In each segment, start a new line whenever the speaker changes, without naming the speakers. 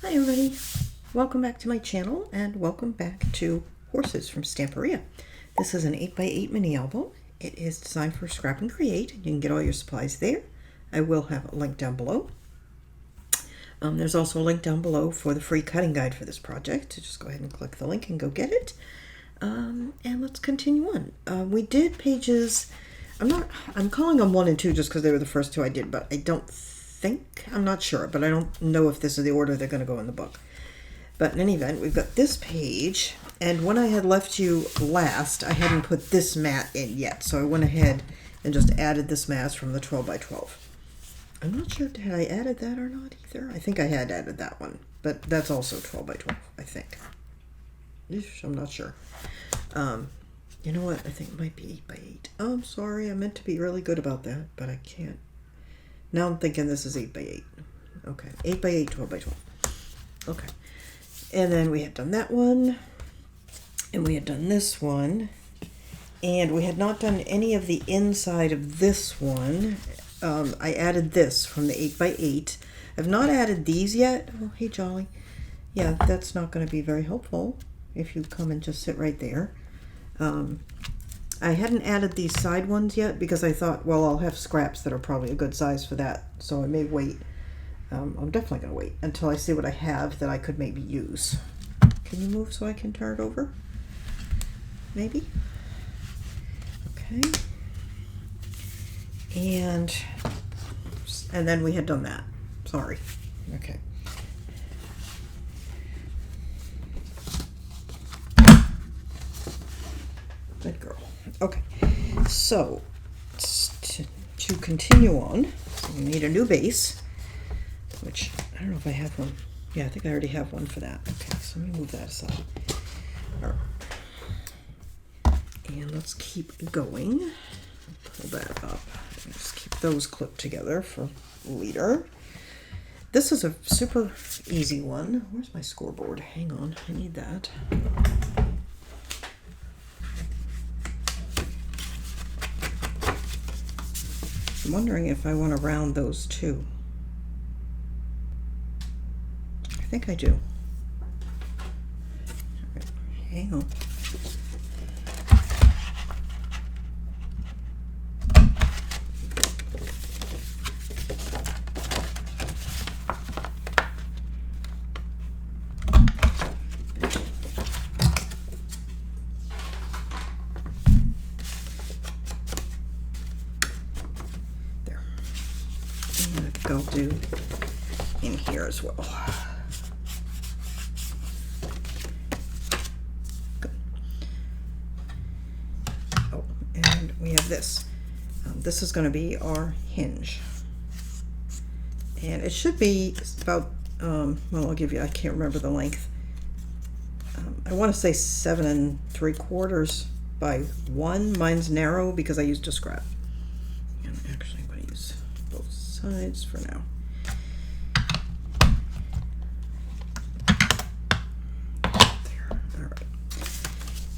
Hi everybody, welcome back to my channel and welcome back to Horses from Stamperia. This is an 8x8 mini album. It is designed for Scrap and Create. You can get all your supplies there. I will have a link down below. There's also a link down below for the free cutting guide for this project. So just go ahead and click the link and go get it. And let's continue on. We did pages, I'm calling them 1 and 2 just because they were the first two I did, but I'm not sure, but I don't know if this is the order they're going to go in the book. But in any event, we've got this page, and when I had left you last, I hadn't put this mat in yet, so I went ahead and just added this mat from the 12 by 12. I'm not sure had I added that or not either. I think I had added that one, but that's also 12 by 12, I think. I'm not sure. You know what? I think it might be 8 by 8. Oh, I'm sorry. I meant to be really good about that, but I can't. Now I'm thinking this is 8 by 8. Okay, 8 by 8, 12 by 12. Okay, and then we had done that one, and we had done this one, and we had not done any of the inside of this one. I added this from the 8 by 8. I've not added these yet. Oh, hey, Jolly. Yeah, that's not going to be very helpful if you come and just sit right there. I hadn't added these side ones yet because I thought, well, I'll have scraps that are probably a good size for that, so I may wait. I'm definitely going to wait until I see what I have that I could maybe use. Can you move so I can turn it over? Maybe? Okay. And then we had done that. Sorry. Okay. Good girl. Okay, so to continue on, we need a new base, which I don't know if I have one. Yeah, I think I already have one for that. Okay, so let me move that aside. All right. And let's keep going. Pull that up. Just keep those clipped together for leader. This is a super easy one. Where's my scoreboard? Hang on, I need that. I'm wondering if I want to round those two. I think I do. Right, hang on. I'll do in here as well. Good. Oh, and we have this. This is going to be our hinge, and it should be about well, I'll give you, I can't remember the length. I want to say 7 3/4 by 1. Mine's narrow because I used a scrap. And actually I'm going to use both sides for now. There. All right.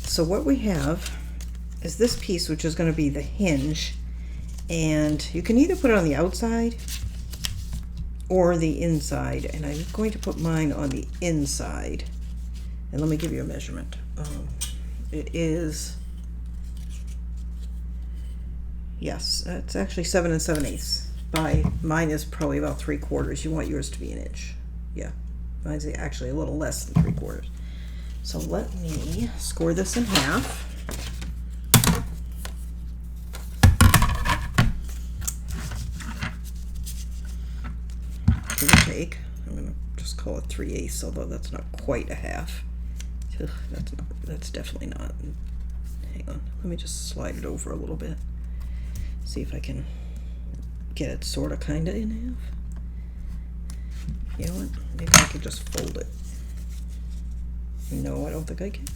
So what we have is this piece, which is going to be the hinge, and you can either put it on the outside or the inside, and I'm going to put mine on the inside. And let me give you a measurement. It is, yes, it's actually 7 7/8. Mine is probably about 3/4. You want yours to be 1 inch. Yeah, mine's actually a little less than 3/4. So let me score this in half. Give or take. I'm gonna just call it 3/8, although that's not quite a half. Ugh, that's definitely not. Hang on, let me just slide it over a little bit. See if I can get it sort of kind of in half. You know what? Maybe I could just fold it. No, I don't think I can.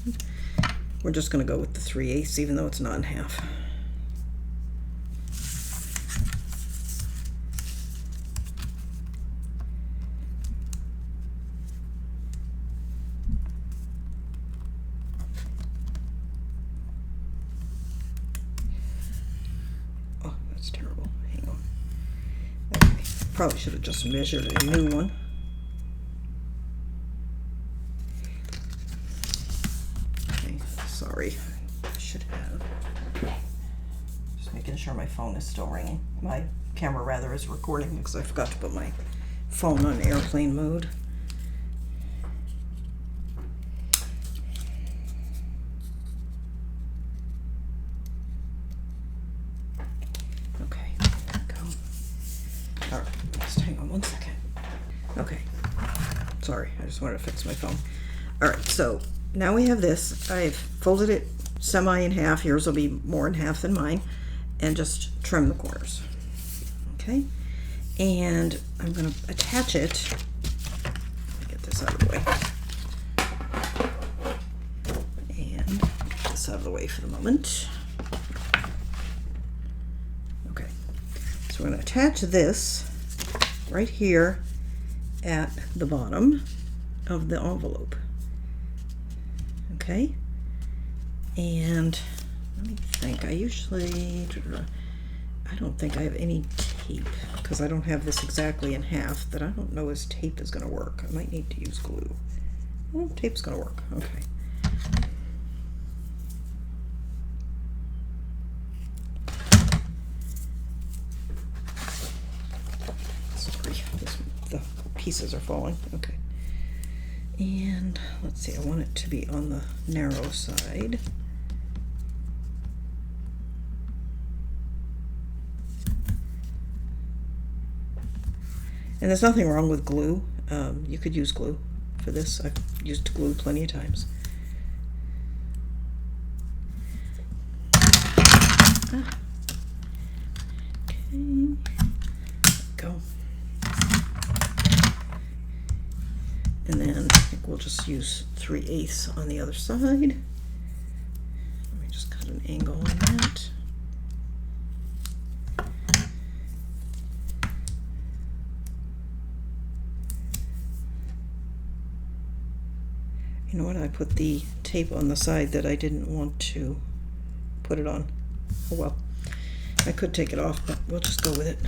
We're just going to go with the 3/8, even though it's not in half. Oh, that's terrible. Hang on. Okay. Probably should have just measured a new one. sorry. I should have. Just making sure my phone is still ringing. My camera rather is recording because I forgot to put my phone on airplane mode. Okay, there we go. All right, just hang on one second. Okay, sorry, I just wanted to fix my phone. All right, so now we have this. I've folded it semi in half. Yours will be more in half than mine. And just trim the corners. Okay, and I'm going to attach it. Let me get this out of the way. And get this out of the way for the moment. Okay, so we're going to attach this right here at the bottom of the envelope. Okay, and let me think. I don't think I have any tape because I don't have this exactly in half that I don't know as tape is going to work. I might need to use glue. Well, tape's going to work. Okay. Sorry, the pieces are falling. Okay. And let's see, I want it to be on the narrow side. And there's nothing wrong with glue. You could use glue for this. I've used glue plenty of times. Okay, go. And then I think we'll just use 3/8 on the other side. Let me just cut an angle on that. You know what, I put the tape on the side that I didn't want to put it on. Oh well, I could take it off, but we'll just go with it.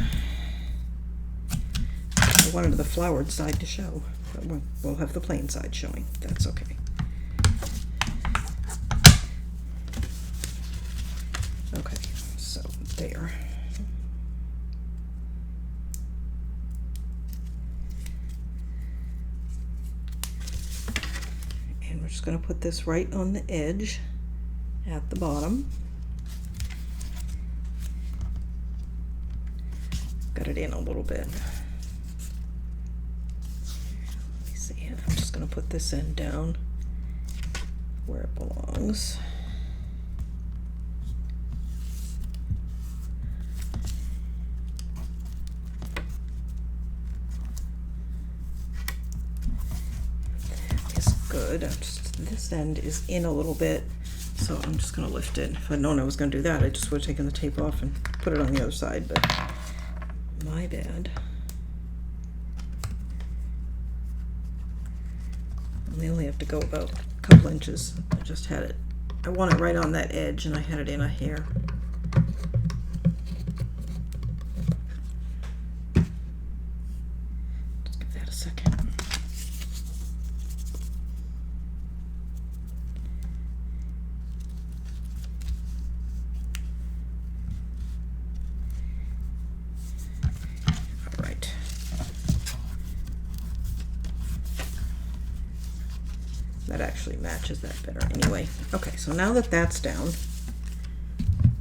I wanted the flowered side to show, but we'll have the plain side showing. That's okay. Okay, so there. And we're just going to put this right on the edge at the bottom. Got it in a little bit. Let me see. I'm just going to put this end down where it belongs. Good. This end is in a little bit, so I'm just going to lift it. If I'd known I was going to do that, I just would have taken the tape off and put it on the other side, but my bad. And we only have to go about a couple inches. I just had it. I want it right on that edge, and I had it in a hair. Just give that a second. That actually matches that better anyway. Okay, so now that that's down,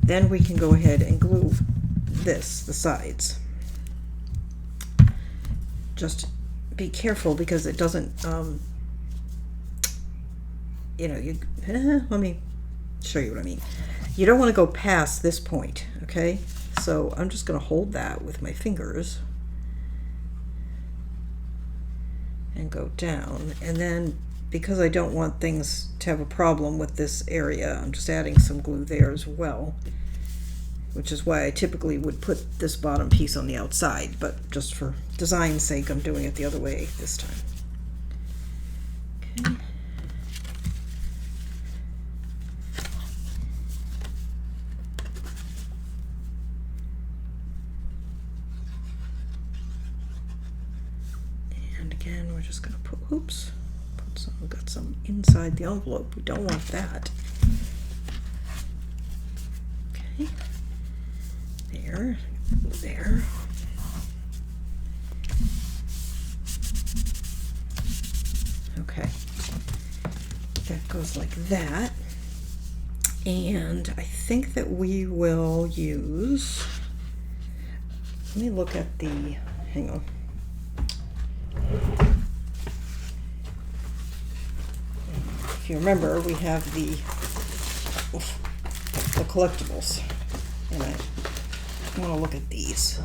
then we can go ahead and glue this, the sides. Just be careful because it doesn't, let me show you what I mean. You don't want to go past this point, okay? So I'm just going to hold that with my fingers and go down, and then because I don't want things to have a problem with this area, I'm just adding some glue there as well, which is why I typically would put this bottom piece on the outside, but just for design's sake, I'm doing it the other way this time. Okay. And again, we're just going to put, oops. We've got some inside the envelope. We don't want that. Okay. There. There. Okay. That goes like that. And I think that we will use, let me look at the, hang on. If you remember, we have the collectibles, and I want to look at these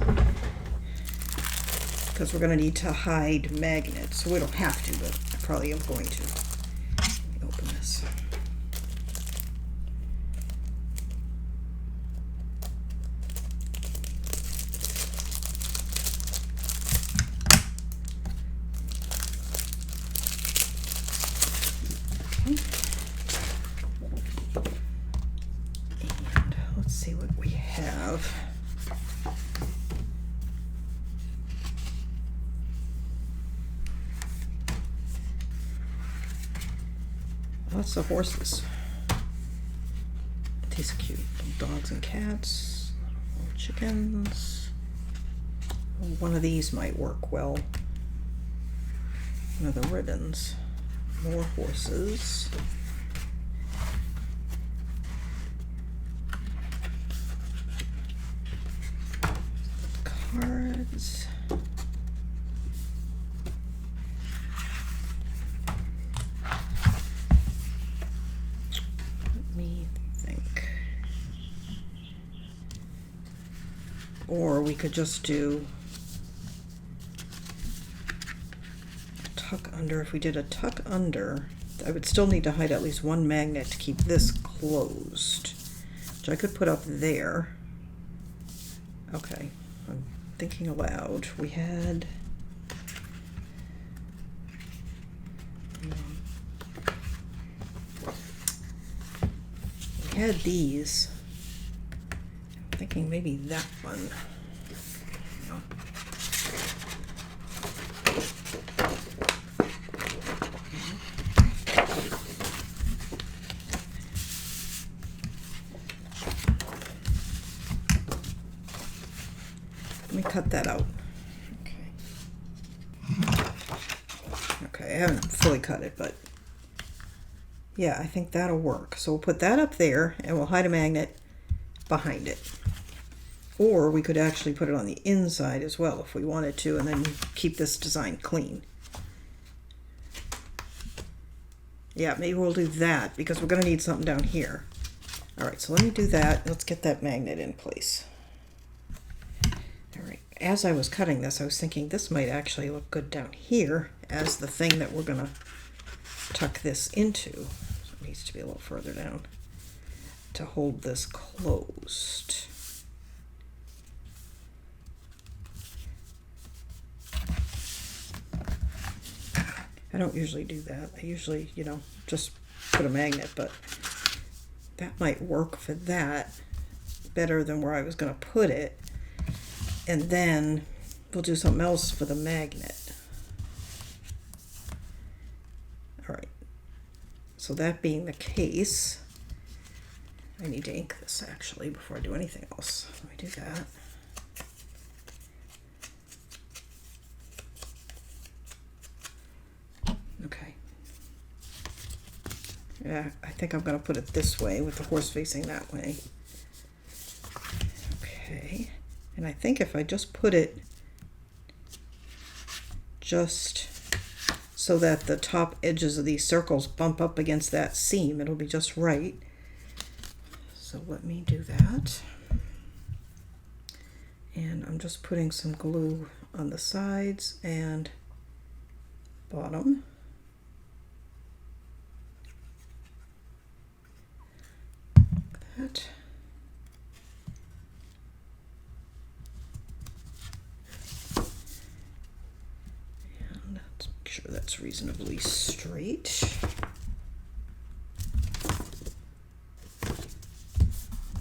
because we're going to need to hide magnets, so we don't have to, but I probably am going to. Let me open this. And let's see what we have. Lots of horses. These are cute. Dogs and cats, little chickens. One of these might work well. One of the ribbons. More horses. Cards. Let me think. Or we could just do tuck under. If we did a tuck under, I would still need to hide at least one magnet to keep this closed, which I could put up there. Okay, I'm thinking aloud. We had these. I'm thinking maybe that one. No. Let me cut that out. Okay. Okay, I haven't fully cut it, but yeah, I think that'll work. So we'll put that up there and we'll hide a magnet behind it. Or we could actually put it on the inside as well if we wanted to, and then keep this design clean. Yeah, maybe we'll do that because we're going to need something down here. All right, so let me do that. Let's get that magnet in place. All right, as I was cutting this, I was thinking this might actually look good down here as the thing that we're going to tuck this into. So it needs to be a little further down to hold this closed. I don't usually do that. I usually, you know, just put a magnet, but that might work for that better than where I was going to put it. And then we'll do something else for the magnet. All right. So that being the case, I need to ink this actually before I do anything else. Let me do that. Okay. Yeah, I think I'm going to put it this way with the horse facing that way. Okay. And I think if I just put it just so that the top edges of these circles bump up against that seam, it'll be just right. So let me do that. And I'm just putting some glue on the sides and bottom. That. And let's make sure that's reasonably straight.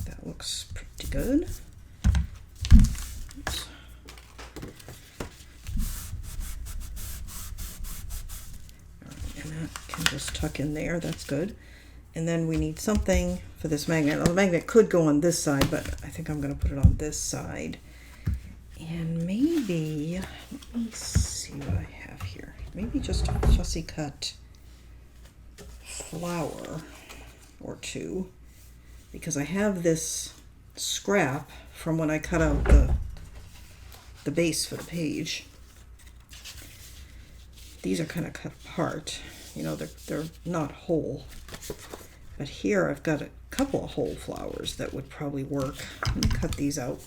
That looks pretty good. Oops. All right, and that can just tuck in there. That's good. And then we need something for this magnet. Now, the magnet could go on this side, but I think I'm going to put it on this side. And maybe, let me see what I have here. Maybe just a fussy cut flower or two, because I have this scrap from when I cut out the base for the page. These are kind of cut apart. You know, they're not whole. But here I've got a couple of whole flowers that would probably work. Let me cut these out.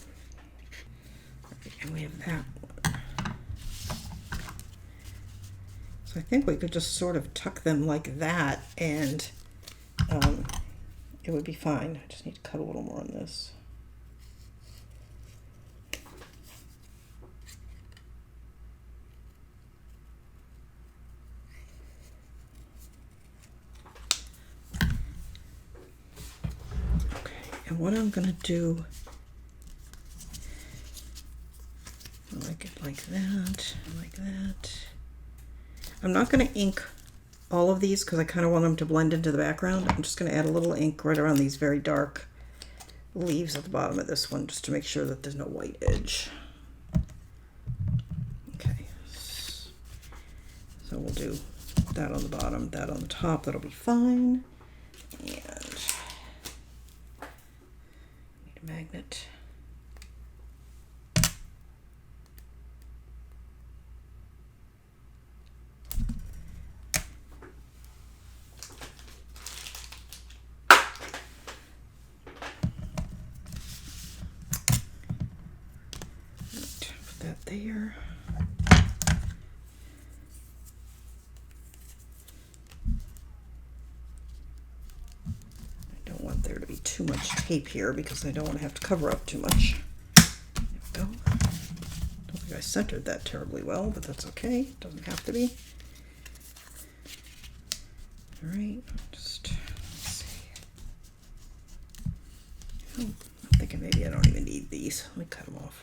And we have that one. So I think we could just sort of tuck them like that, and it would be fine. I just need to cut a little more on this. And what I'm going to do, I like it like that, like that. I'm not going to ink all of these because I kind of want them to blend into the background. I'm just going to add a little ink right around these very dark leaves at the bottom of this one, just to make sure that there's no white edge. Okay, so we'll do that on the bottom, that on the top. That'll be fine. And magnet. Put that there. There to be too much tape here because I don't want to have to cover up too much. There we go. Don't think I centered that terribly well, but that's okay. Doesn't have to be. All right, just let's see. Oh, I'm thinking maybe I don't even need these. Let me cut them off.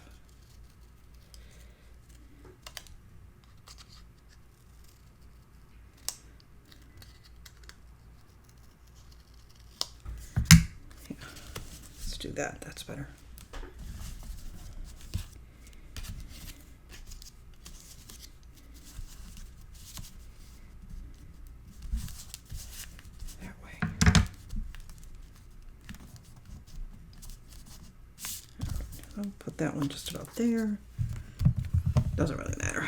Do that, that's better. That way. I'll put that one just about there. Doesn't really matter.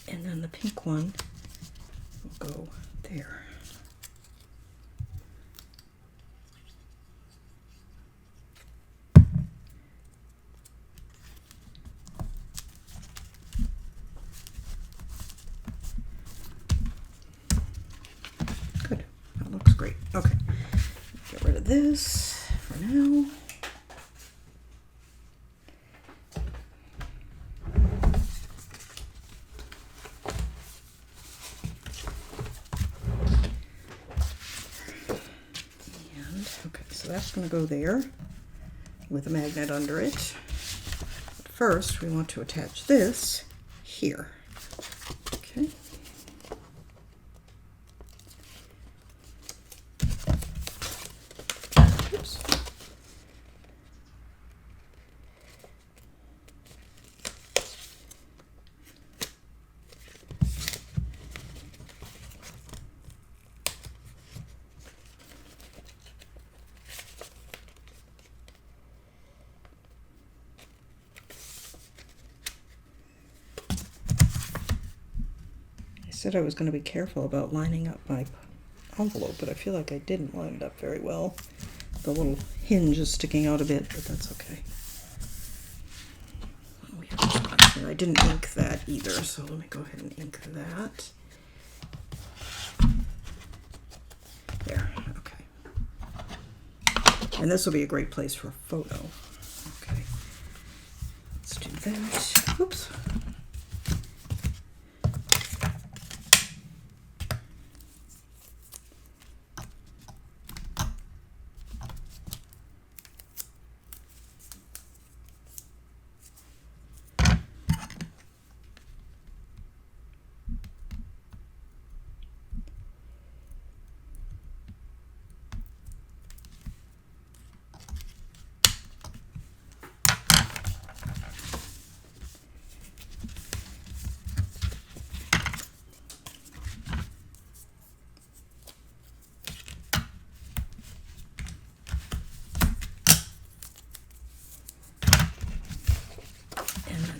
And then the pink one will go there. Good. That looks great. Okay. Get rid of this for now. So that's going to go there with a magnet under it. But first, we want to attach this here. Okay. Oops. Said I was going to be careful about lining up my envelope, but I feel like I didn't line it up very well. The little hinge is sticking out a bit, but that's okay. We have this part here. I didn't ink that either, so let me go ahead and ink that. There, okay. And this will be a great place for a photo. Okay, let's do that, oops.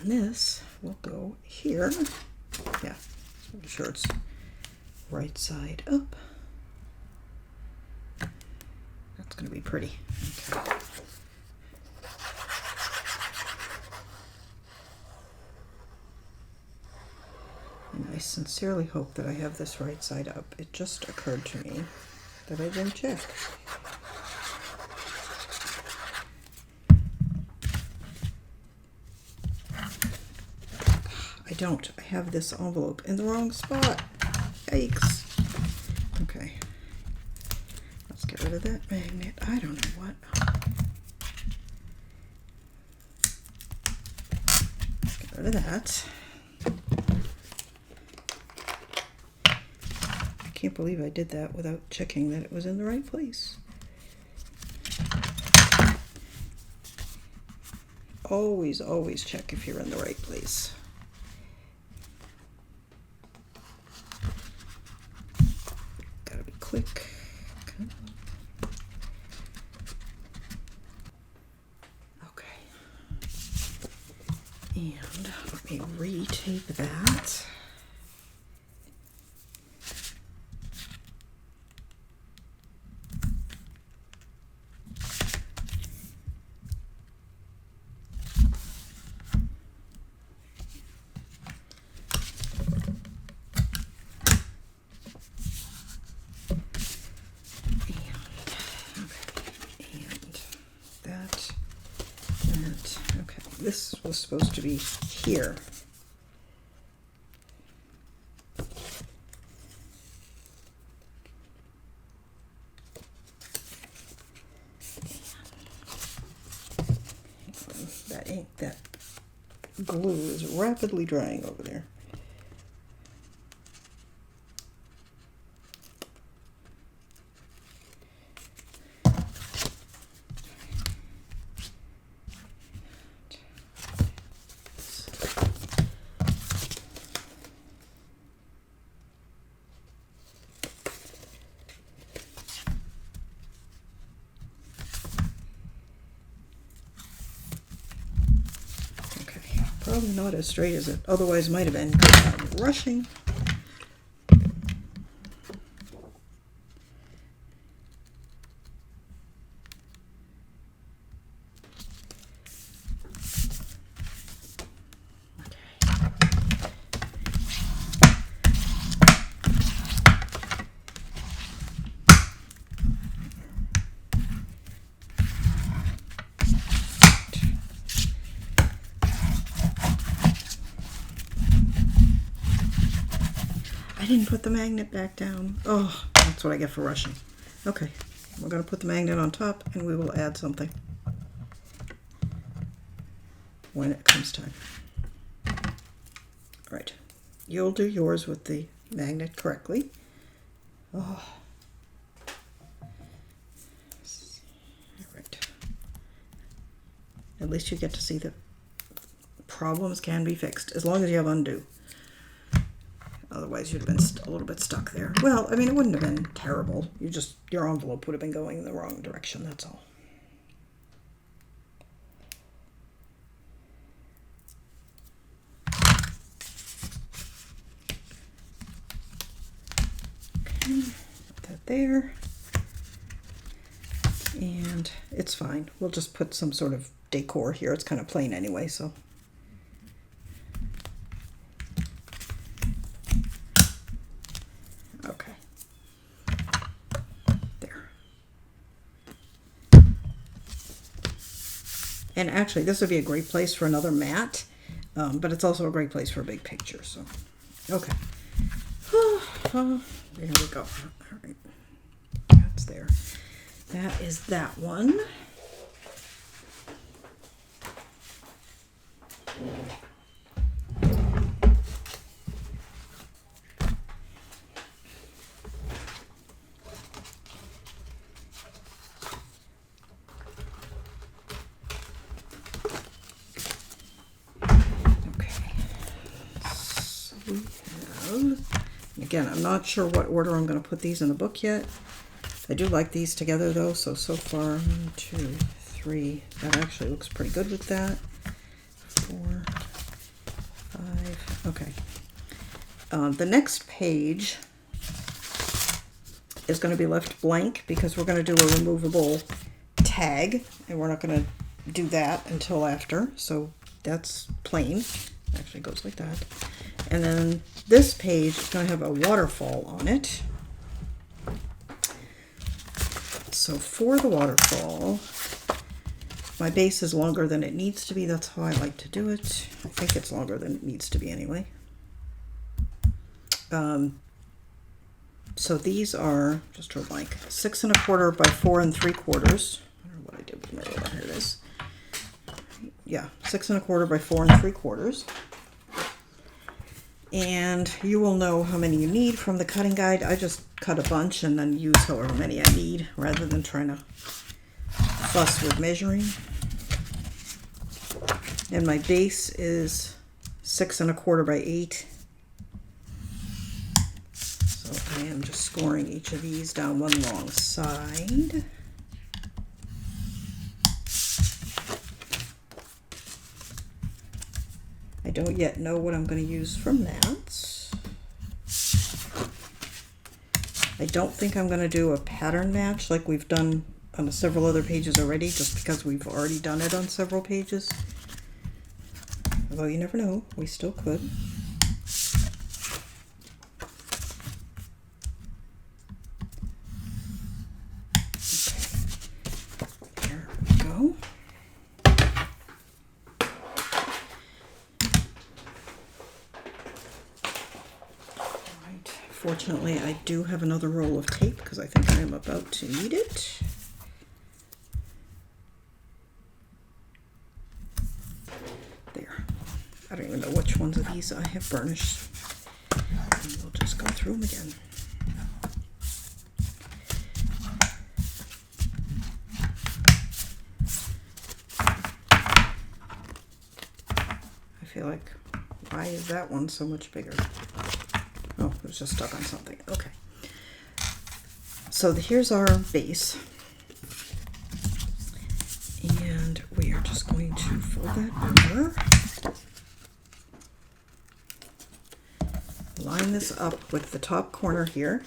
This will go here. Yeah, make sure it's right side up. That's going to be pretty. Okay. And I sincerely hope that I have this right side up. It just occurred to me that I didn't check. I don't. I have this envelope in the wrong spot. Yikes. Okay. Let's get rid of that magnet. I don't know what. Get rid of that. I can't believe I did that without checking that it was in the right place. Always, always check if you're in the right place. Quick. Okay. And let me retape that. This was supposed to be here. That ink, that glue is rapidly drying over there. Probably not as straight as it otherwise might have been because I'm rushing. I didn't put the magnet back down. Oh, that's what I get for rushing. Okay, we're going to put the magnet on top and we will add something when it comes time. All right, you'll do yours with the magnet correctly. Oh. All right. At least you get to see that problems can be fixed as long as you have undo. Otherwise, you'd have been a little bit stuck there. Well, I mean, it wouldn't have been terrible. Your envelope would have been going in the wrong direction, that's all. Okay, put that there. And it's fine. We'll just put some sort of decor here. It's kind of plain anyway, so. And actually, this would be a great place for another mat, but it's also a great place for a big picture. So, okay. There we go. All right. That's there. That is that one. Again, I'm not sure what order I'm going to put these in the book yet. I do like these together though, so far 1, 2, 3. That actually looks pretty good with that. 4, 5. Okay. The next page is going to be left blank because we're going to do a removable tag, and we're not going to do that until after. So that's plain. It actually goes like that. And then this page is going to have a waterfall on it. So for the waterfall, my base is longer than it needs to be. That's how I like to do it. I think it's longer than it needs to be anyway. So these are, just draw blank, 6 1/4 by 4 3/4. I don't know what I did with my ruler. Here it is. Yeah, 6 1/4 by 4 3/4. And you will know how many you need from the cutting guide. I just cut a bunch and then use however many I need rather than trying to fuss with measuring. And my base is 6 1/4 by 8. So I am just scoring each of these down one long side. I don't yet know what I'm going to use from that. I don't think I'm going to do a pattern match like we've done on several other pages already, just because we've already done it on several pages. Although you never know, we still could. Okay. There we go. Fortunately, I do have another roll of tape because I think I am about to need it. There. I don't even know which ones of these I have burnished. And we'll just go through them again. I feel like, why is that one so much bigger? Oh, it was just stuck on something. Okay. So here's our base. And we are just going to fold that over. Line this up with the top corner here.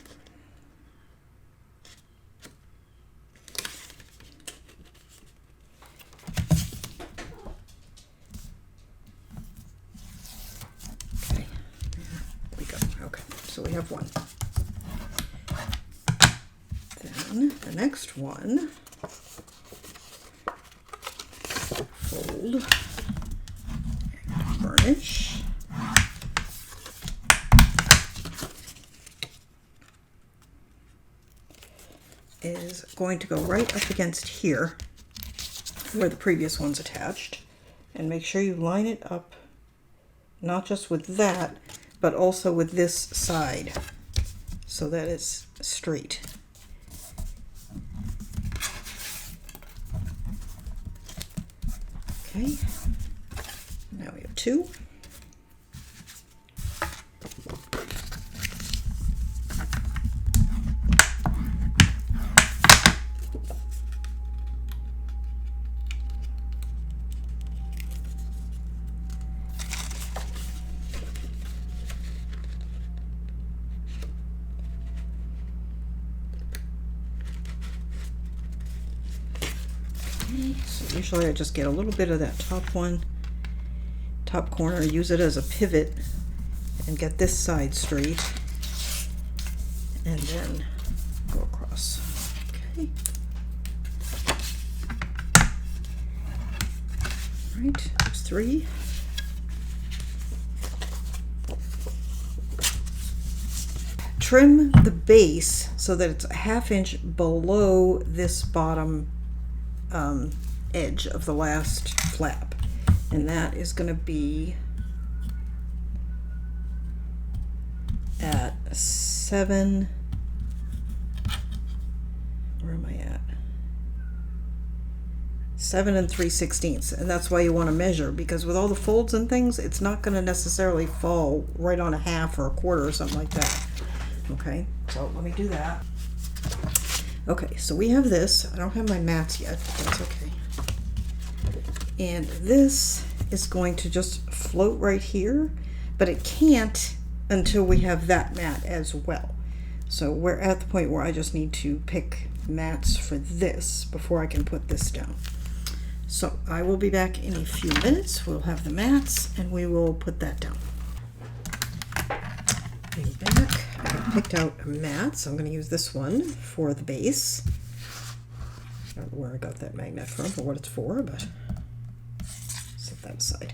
So we have one. Then the next one, fold and burnish. Is going to go right up against here where the previous one's attached. And make sure you line it up not just with that, but also with this side so that it's straight. Okay, now we have 2. So usually I just get a little bit of that top corner, use it as a pivot and get this side straight, and then go across. Okay. right, there's 3. Trim the base so that it's a 1/2 inch below this bottom edge of the last flap, and that is going to be at 7. Where am I at? 7 3/16, and that's why you want to measure, because with all the folds and things, it's not going to necessarily fall right on a 1/2 or a 1/4 or something like that. Okay, so let me do that. Okay, so we have this. I don't have my mats yet, but that's okay. And this is going to just float right here, but it can't until we have that mat as well. So we're at the point where I just need to pick mats for this before I can put this down. So I will be back in a few minutes. We'll have the mats and we will put that down. I'm back. I picked out a mat, so I'm going to use this one for the base. I don't know where I got that magnet from or what it's for, but set that aside.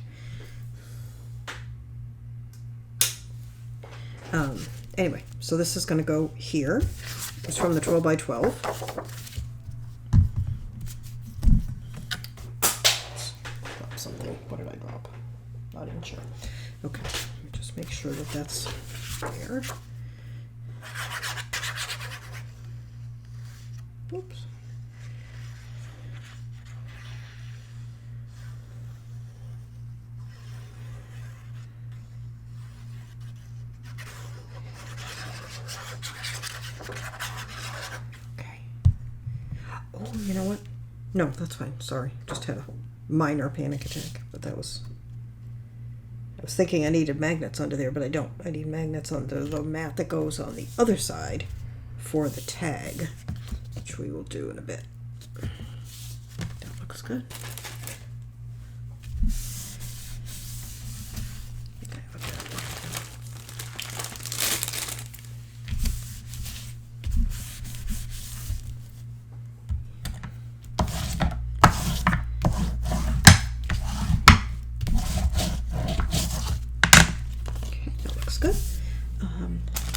Anyway, so this is going to go here. It's from the 12 by 12. Drop something. What did I drop? Not even sure. Okay, let me just make sure that that's there. Oops. Okay. Oh, you know what? No, that's fine. Sorry. Just had a minor panic attack, but that was... I was thinking I needed magnets under there, but I don't. I need magnets under the mat that goes on the other side for the tag, which we will do in a bit. That looks good. Okay, I've got that. Okay, that looks good.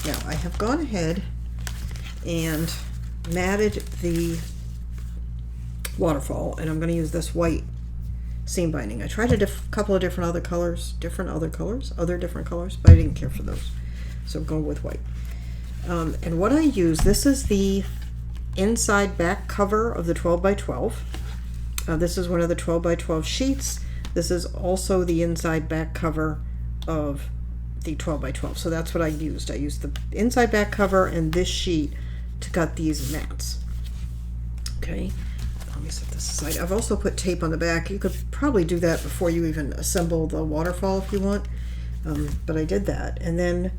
Now I have gone ahead and matted the waterfall, and I'm going to use this white seam binding. I tried a couple of different other colors, other different colors, but I didn't care for those, so I'm going with white. And what I use, this is the inside back cover of the 12 by 12. This is one of the 12 by 12 sheets. This is also the inside back cover of the 12 by 12. So that's what I used. I used the inside back cover and this sheet to cut these mats. Okay, let me set this aside. I've also put tape on the back. You could probably do that before you even assemble the waterfall if you want, but I did that. And then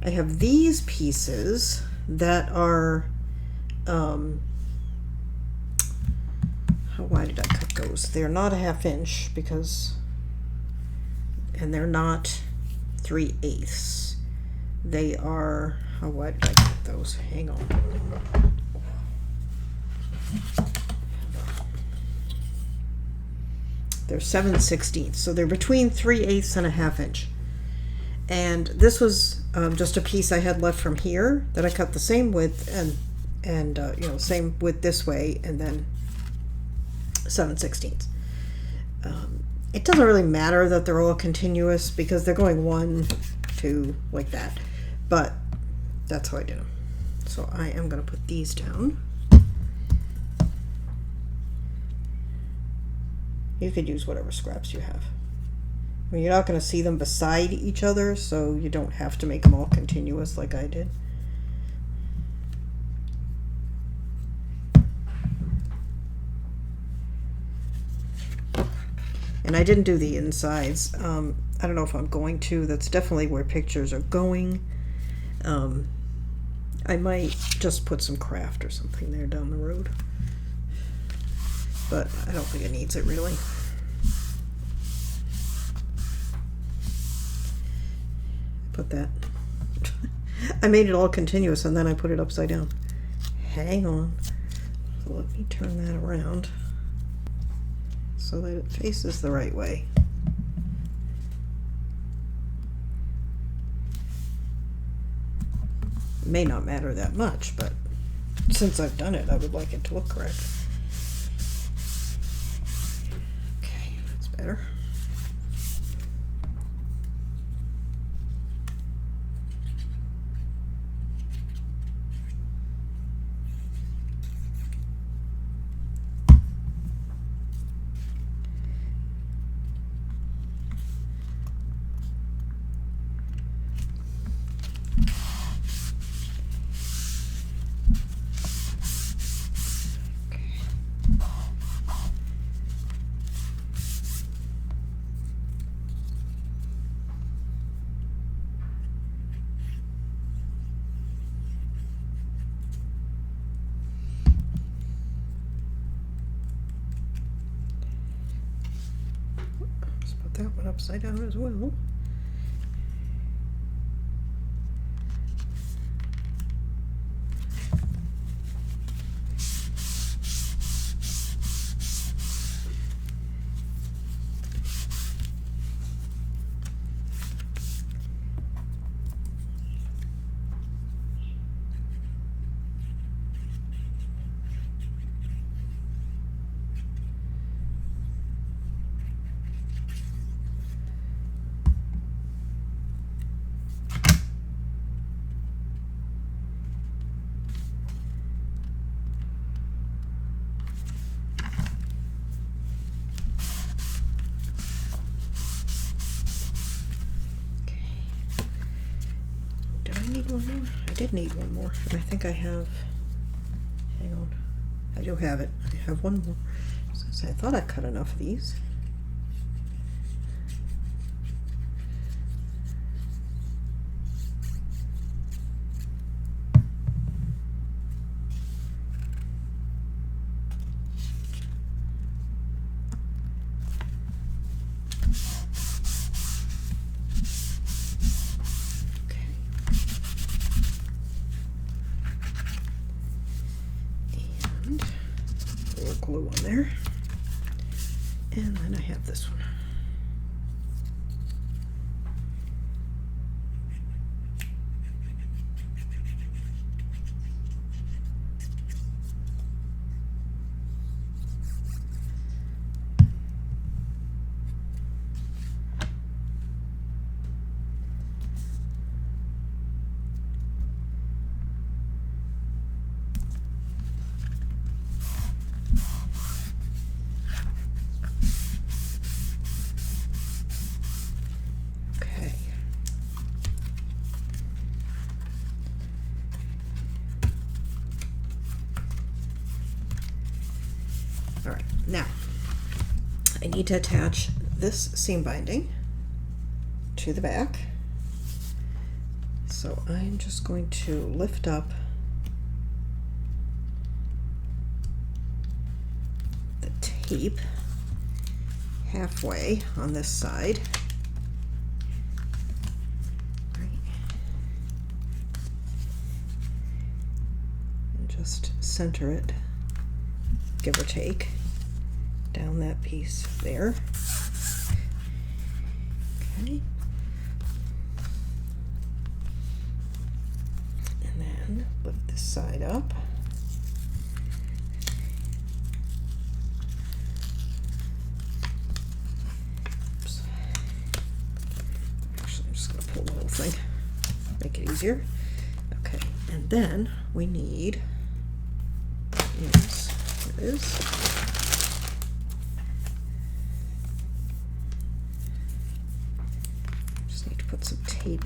I have these pieces that are, how wide did I cut those? They're not a 1/2 inch because, and they're not 3/8. They are, how wide did I cut those? Hang on. They're 7/16, so they're between 3/8 and a 1/2 inch. And this was just a piece I had left from here that I cut the same width and you know, same width this way, and then 7/16. It doesn't really matter that they're all continuous because they're going 1, 2 like that, but that's how I did them. So I am going to put these down. You could use whatever scraps you have. I mean, you're not going to see them beside each other, so you don't have to make them all continuous like I did. And I didn't do the insides. I don't know if I'm going to. That's definitely where pictures are going. I might just put some craft or something there down the road. But I don't think it needs it really. Put that. I made it all continuous and then I put it upside down. Hang on. So let me turn that around. so that it faces the right way. It may not matter that much, but since I've done it, I would like it to look correct. Okay, that's better. That one upside down as well. One more? I did need one more, and I think I have, hang on, I do have it. I have one more. So I thought I cut enough of these. Glue on there, and then I have this one. Alright, now I need to attach this seam binding to the back. So I'm just going to lift up the tape halfway on this side. Right. And just center it, give or take, down that piece there. Okay. And then lift this side up. Oops. Actually, I'm just going to pull the whole thing, make it easier. Okay, and then we need, yes, it is. Put some tape,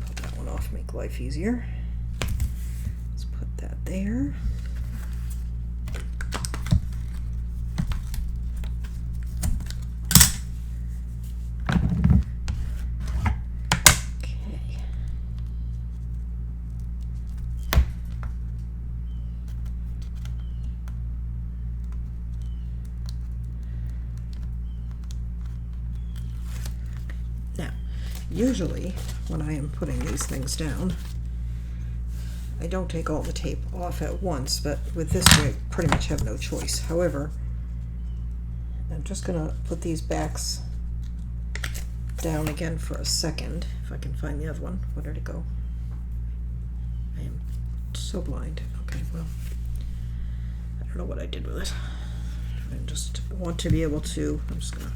pull that one off, make life easier. Let's put that there. Okay. Now, usually when I am putting these things down, I don't take all the tape off at once, but with this I pretty much have no choice. However, I'm just gonna put these backs down again for a second, if I can find the other one. Where did it go? I am so blind. Okay, well, I don't know what I did with it. I just want to be able to, I'm just gonna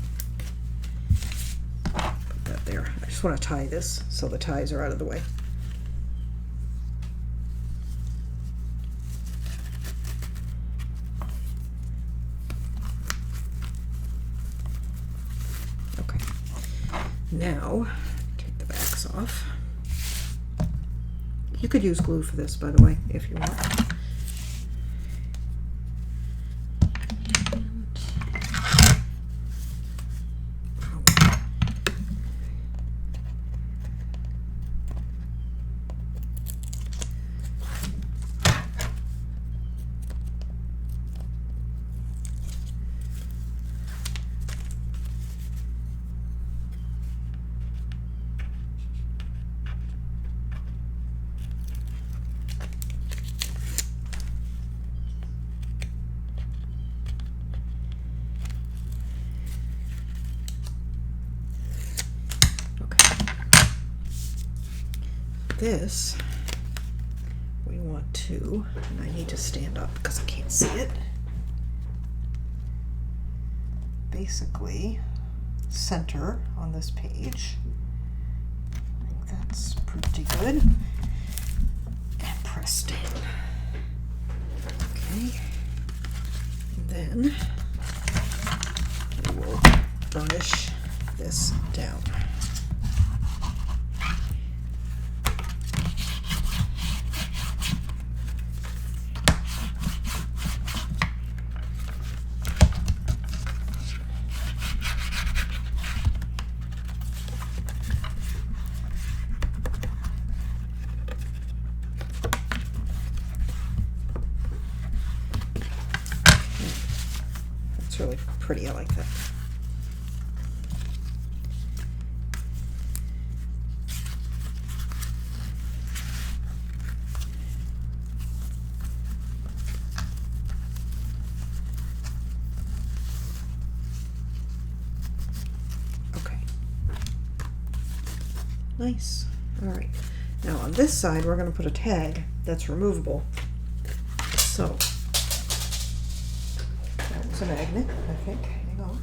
put that there. I just want to tie this so the ties are out of the way. Okay, now take the backs off. You could use glue for this, by the way, if you want. This we want to, and I need to stand up because I can't see it, basically center on this page. I think that's pretty good. And pressed in. Okay. And then we will burnish this down. It's really pretty, I like that. Okay. Nice. All right. Now on this side, we're going to put a tag that's removable. So that's a magnet, I think. Hang on.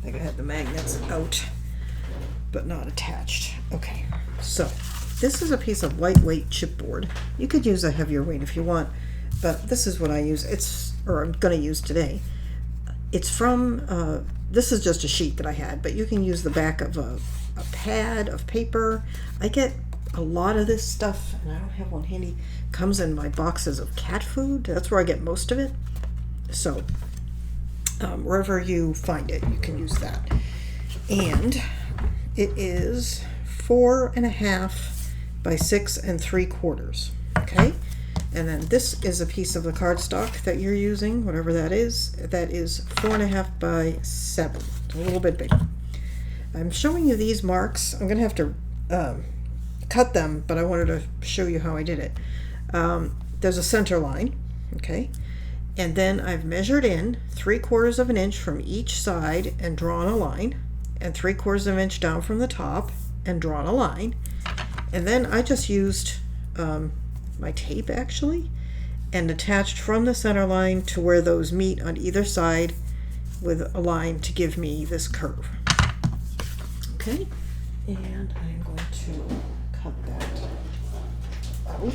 I think I had the magnets out, but not attached. Okay, so this is a piece of lightweight chipboard. You could use a heavier weight if you want, but this is what I use. I'm going to use today. It's from, this is just a sheet that I had, but you can use the back of a pad of paper. I get a lot of this stuff, and I don't have one handy, comes in my boxes of cat food. That's where I get most of it. So wherever you find it, you can use that. And it is 4.5 by 6 3/4. Okay, and then this is a piece of the cardstock that you're using, whatever that is. That is 4.5 by 7, a little bit bigger. I'm showing you these marks. I'm gonna have to cut them, but I wanted to show you how I did it. There's a center line, okay, and then I've measured in 3/4 of an inch from each side and drawn a line, and 3/4 of an inch down from the top and drawn a line, and then I just used my tape actually and attached from the center line to where those meet on either side with a line to give me this curve. Okay, and I'm going to cut that out.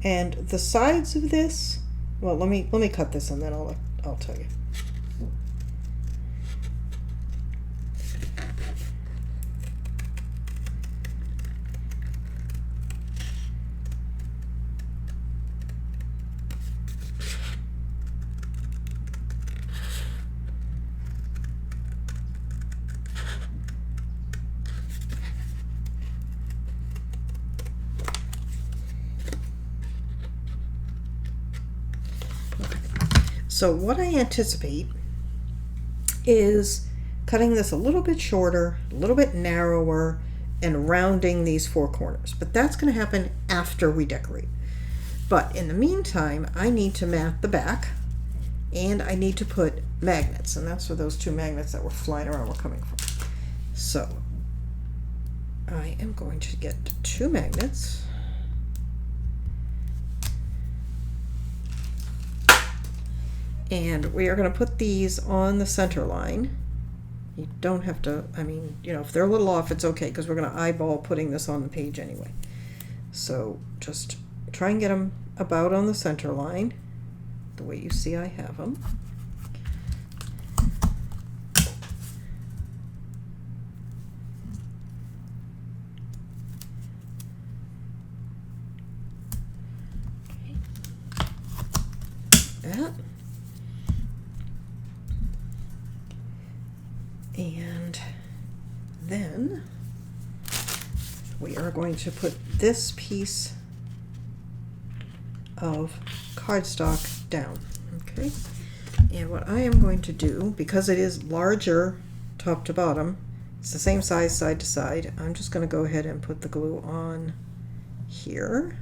And the sides of this, well, let me cut this and then I'll tell you. So what I anticipate is cutting this a little bit shorter, a little bit narrower, and rounding these four corners. But that's going to happen after we decorate. But in the meantime, I need to mat the back, and I need to put magnets, and that's where those two magnets that were flying around were coming from. So I am going to get two magnets. And we are going to put these on the center line. You don't have to, I mean, you know, if they're a little off, it's okay, because we're going to eyeball putting this on the page anyway. So just try and get them about on the center line, the way you see I have them. That. And then we are going to put this piece of cardstock down. Okay. And what I am going to do, because it is larger top to bottom, it's the same size side to side, I'm just going to go ahead and put the glue on here.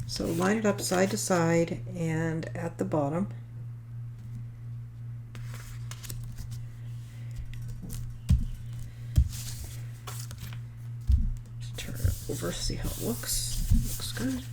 So line it up side to side and at the bottom. Just turn it over, see how it looks. Looks good.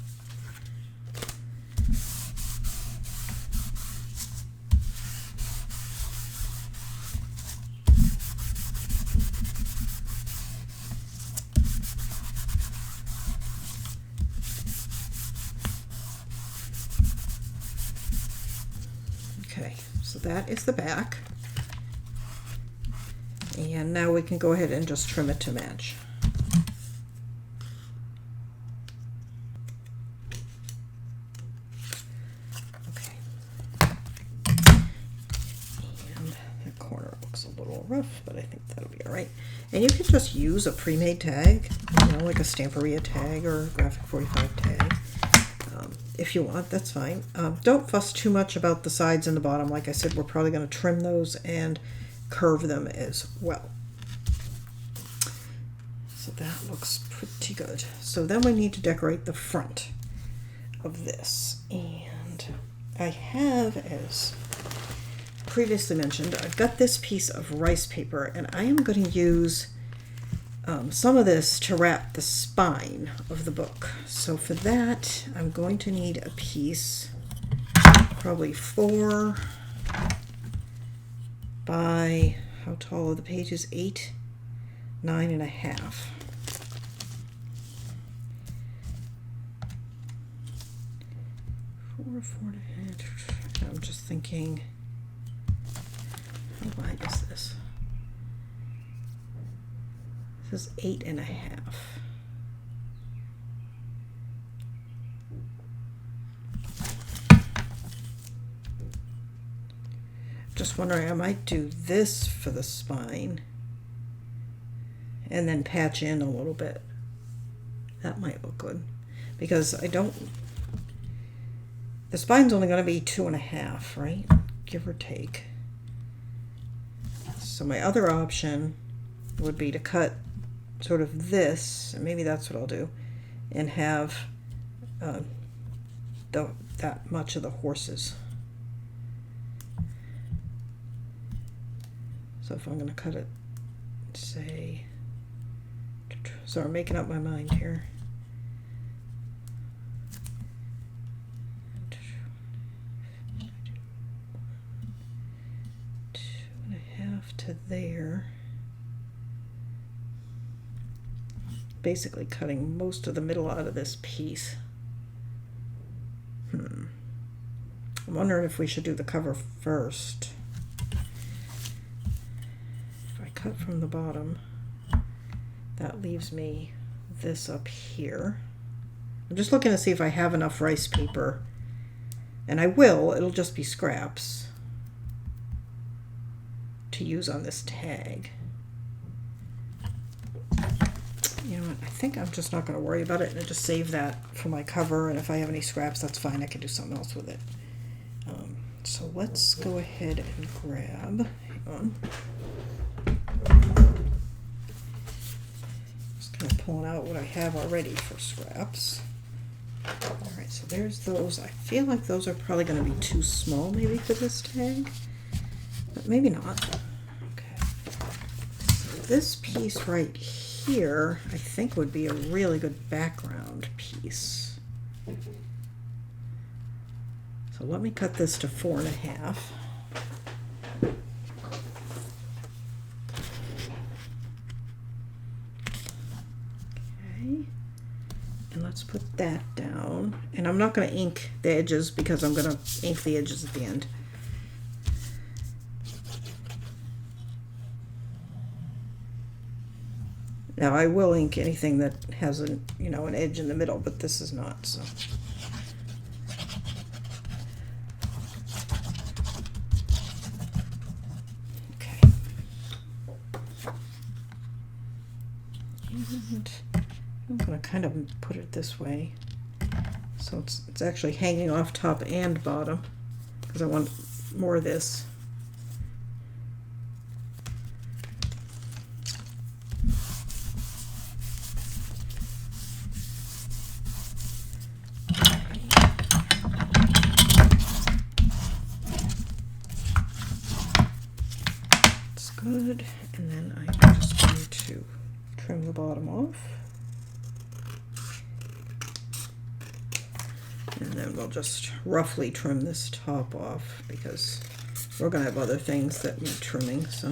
Okay, so that is the back. And now we can go ahead and just trim it to match. Okay. And the corner looks a little rough, but I think that'll be all right. And you can just use a pre-made tag, you know, like a Stamperia tag or a Graphic 45 tag. If you want, that's fine. Don't fuss too much about the sides and the bottom. Like I said, we're probably going to trim those and curve them as well. So that looks pretty good. So then we need to decorate the front of this. And I have, as previously mentioned, I've got this piece of rice paper, and I am going to use some of this to wrap the spine of the book. So for that, I'm going to need a piece, probably 4 by, how tall are the pages? 8, 9.5. 4.5. I'm just thinking, how wide is this? This is 8.5. Just wondering, I might do this for the spine and then patch in a little bit. That might look good, because I don't, the spine's only going to be 2.5, right? Give or take. So my other option would be to cut sort of this, and maybe that's what I'll do, and have that much of the horses. So if I'm going to cut it, say, so I'm making up my mind here. 2.5 to there. Basically cutting most of the middle out of this piece. I'm wondering if we should do the cover first. If I cut from the bottom, that leaves me this up here. I'm just looking to see if I have enough rice paper And I will, it'll just be scraps to use on this tag. You know what, I think I'm just not going to worry about it and just save that for my cover, and if I have any scraps, that's fine, I can do something else with it. So let's go ahead and grab, hang on. Just kind of pulling out what I have already for scraps. Alright, so there's those. I feel like those are probably going to be too small maybe for this tag, but maybe not. Okay, so this piece right here I think would be a really good background piece. So let me cut this to 4.5. And let's put that down. And I'm not going to ink the edges because I'm going to ink the edges at the end. Now I will ink anything that has an edge in the middle, but this is not, so. Okay. And I'm going to kind of put it this way, so it's actually hanging off top and bottom, because I want more of this. That's good, and then I'm just going to trim the bottom off. And then we'll just roughly trim this top off because we're going to have other things that need trimming. So,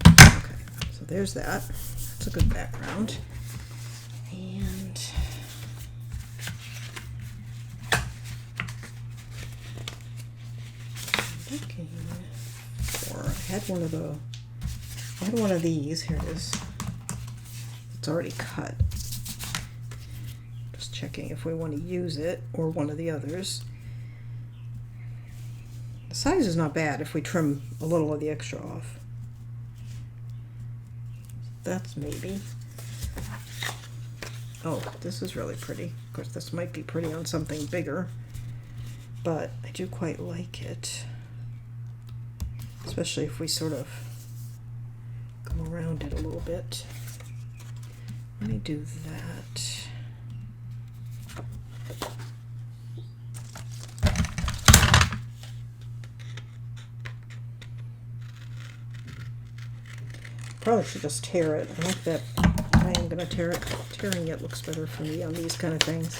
okay, so there's that. That's a good background. And looking for, I had one of these. Here it is. It's already cut. Checking if we want to use it or one of the others. The size is not bad if we trim a little of the extra off. That's maybe. Oh, this is really pretty. Of course, this might be pretty on something bigger, but I do quite like it, especially if we sort of go around it a little bit. Let me do that. Probably should just tear it. I think that I am going to tear it. Tearing it looks better for me on these kind of things.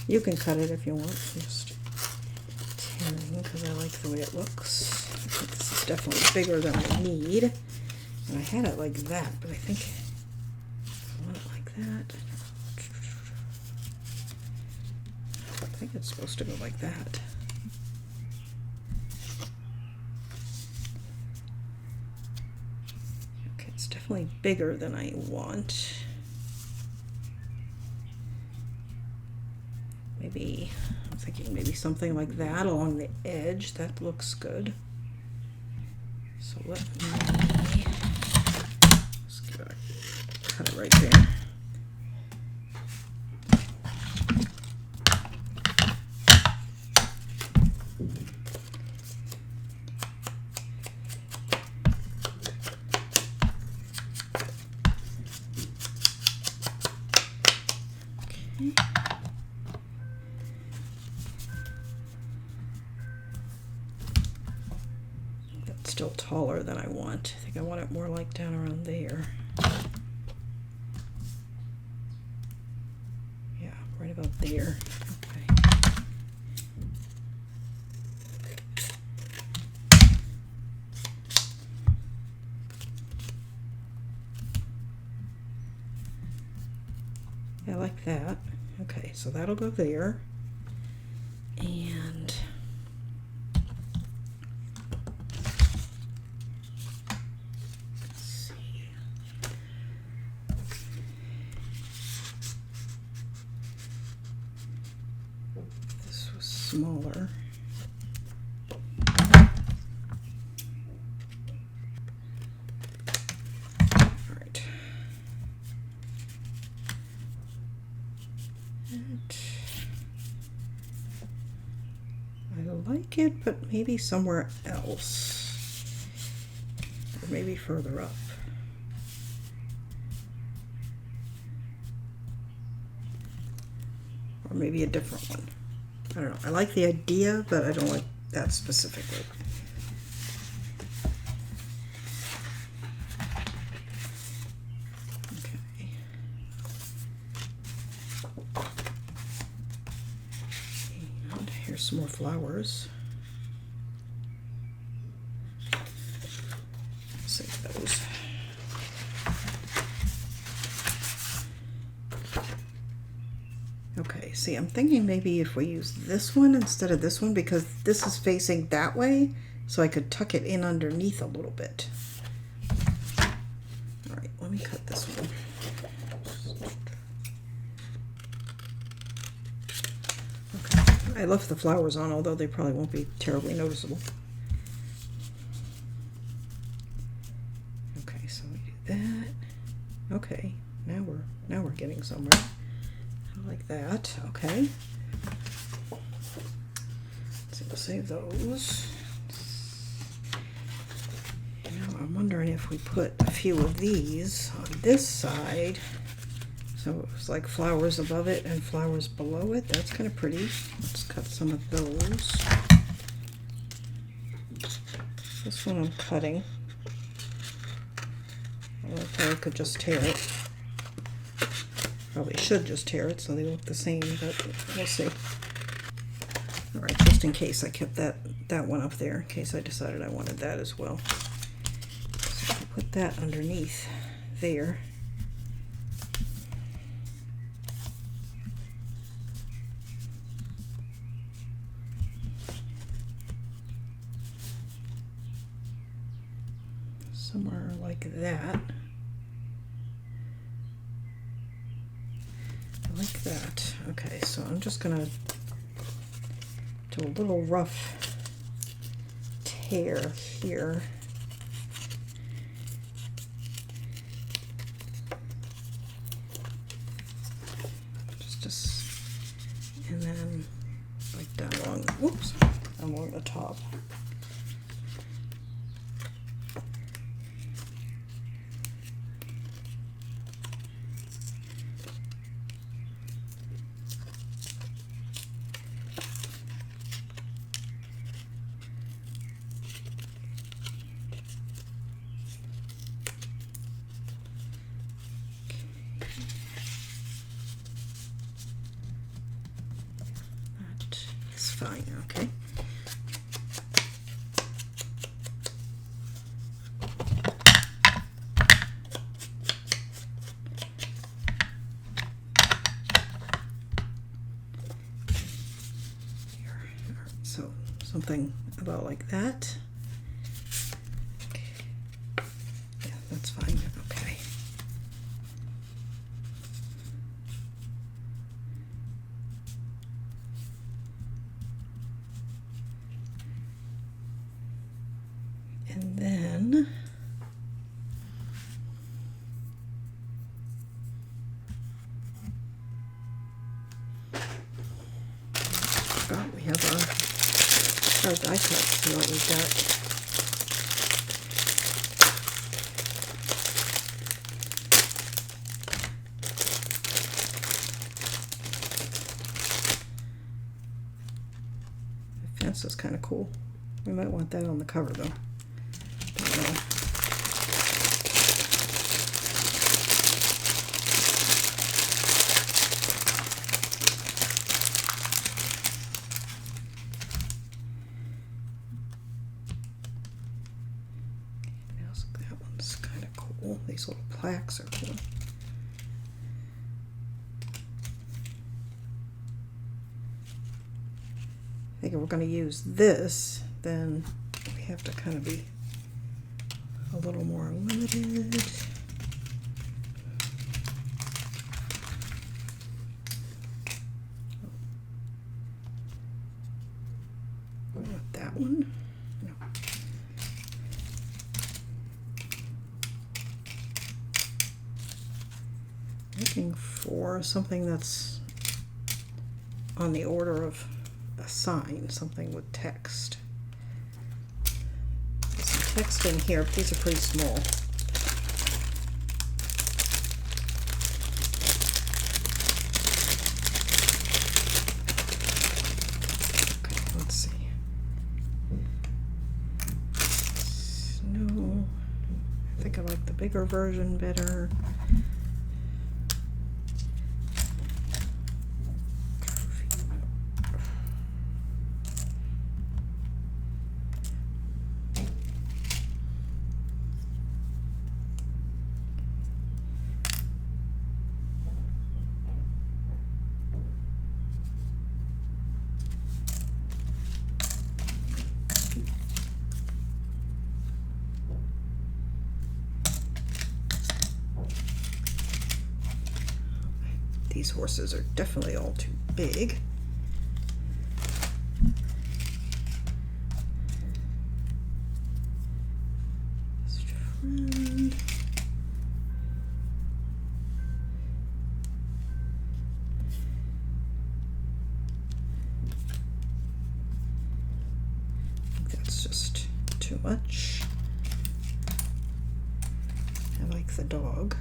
You can cut it if you want. I'm just tearing because I like the way it looks. I think this is definitely bigger than I need. And I had it like that, but I think I want it like that. I think it's supposed to go like that. Okay, it's definitely bigger than I want. Maybe, I'm thinking maybe something like that along the edge. That looks good. So let me just cut it right there. Still taller than I want. I think I want it more like down around there. Yeah, right about there. Okay. Yeah, I like that. Okay, so that'll go there. And smaller. All right. I like it, but maybe somewhere else. Or maybe further up. Or maybe a different one. I don't know. I like the idea, but I don't like that specifically. Okay. And here's some more flowers. Save those. Okay, see, I'm thinking maybe if we use this one instead of this one, because this is facing that way, so I could tuck it in underneath a little bit. All right, let me cut this one. Okay, I left the flowers on, although they probably won't be terribly noticeable. Okay, so we do that. Okay, now we're getting somewhere. Like that, okay. So we'll save those. You know, I'm wondering if we put a few of these on this side, so it's like flowers above it and flowers below it. That's kind of pretty. Let's cut some of those. This one I'm cutting. I could just tear it. Probably should just tear it so they look the same, but we'll see. All right, just in case I kept that one up there, in case I decided I wanted that as well. So I'll put that underneath there. Somewhere like that. Like that. Okay, so I'm just gonna do a little rough tear here. And then like down along the top. Fine, okay. So something about like that. Yeah, that's fine. Okay. And then we have our die cut. See what we've got. The fence is kind of cool. We might want that on the cover though. These little plaques are cool. I think if we're going to use this, then we have to kind of be a little more limited. that one. No. Looking for something that's on the order of a sign, something with text. There's some text in here, but these are pretty small. Okay, let's see. No, I think I like the bigger version better. These horses are definitely all too big. Best friend. I think that's just too much. I like the dog.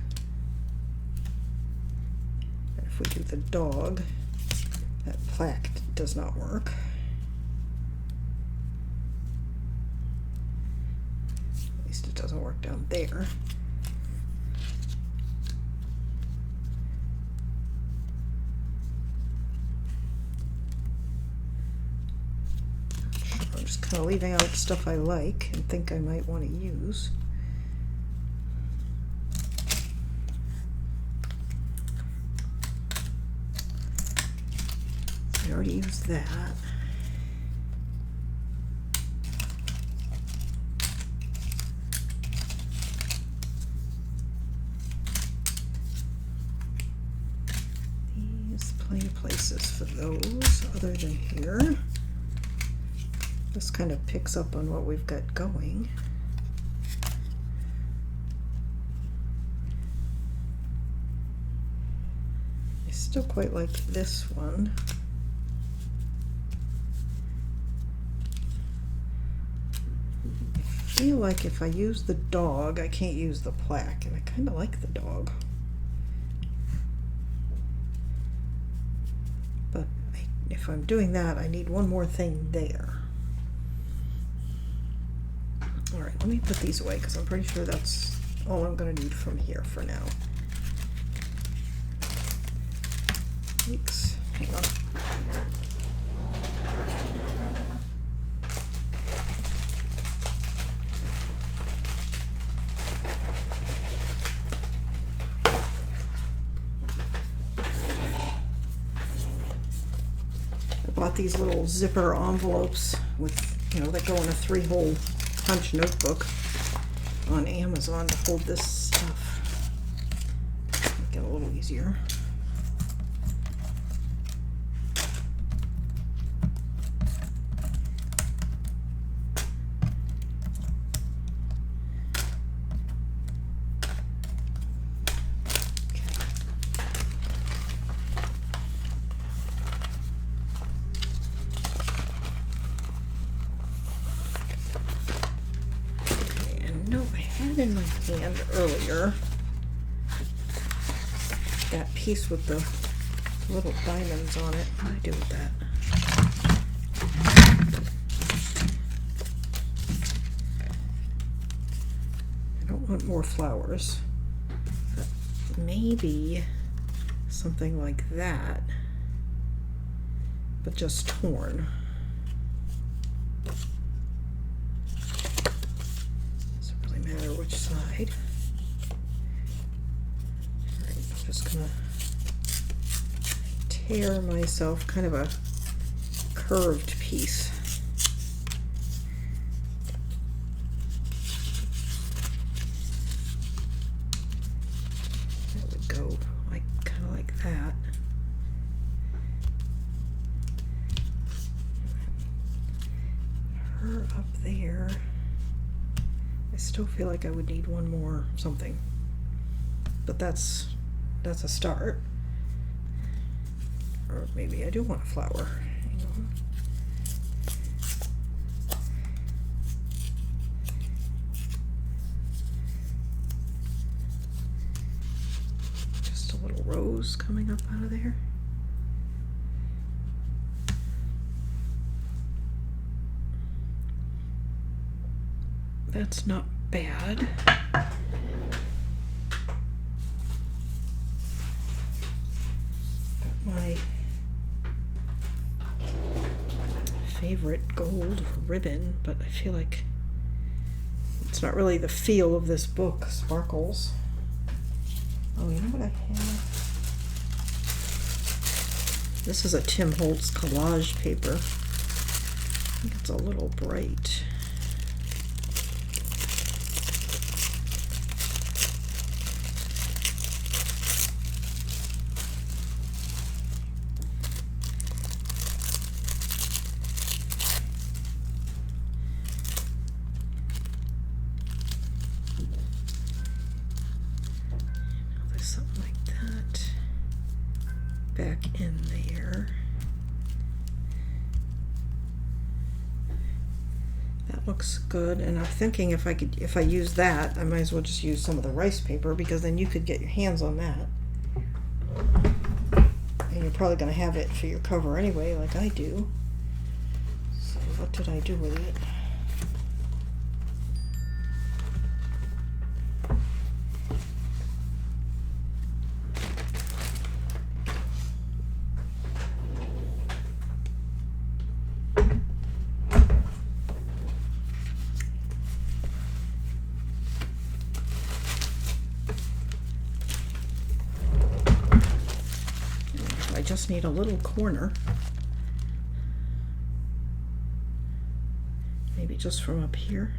If we do the dog, that plaque does not work. At least it doesn't work down there. I'm just kind of leaving out stuff I like and think I might want to use. I already used that. There's plenty of places for those other than here. This kind of picks up on what we've got going. I still quite like this one. I feel like if I use the dog, I can't use the plaque, and I kind of like the dog. But if I'm doing that, I need one more thing there. Alright, let me put these away because I'm pretty sure that's all I'm going to need from here for now. Thanks. Hang on. Bought these little zipper envelopes with, that go in a 3-hole punch notebook on Amazon to hold this stuff. Make it a little easier. In my hand earlier, that piece with the little diamonds on it. What do I do with that? I don't want more flowers, but maybe something like that, but just torn. Which side. Right, I'm just gonna tear myself kind of a curved piece. That would go like kind of like that. still feel like I would need one more something, but that's a start. Or maybe I do want a flower. Hang on. Just a little rose coming up out of there. That's not bad. Got my favorite gold ribbon, but I feel like it's not really the feel of this book. Sparkles. Oh, you know what I have? This is a Tim Holtz collage paper. I think it's a little bright. Something like that back in there. That looks good, and I'm thinking if I use that, I might as well just use some of the rice paper, because then you could get your hands on that. And you're probably going to have it for your cover anyway, like I do. So what did I do with it? I just need a little corner, maybe just from up here.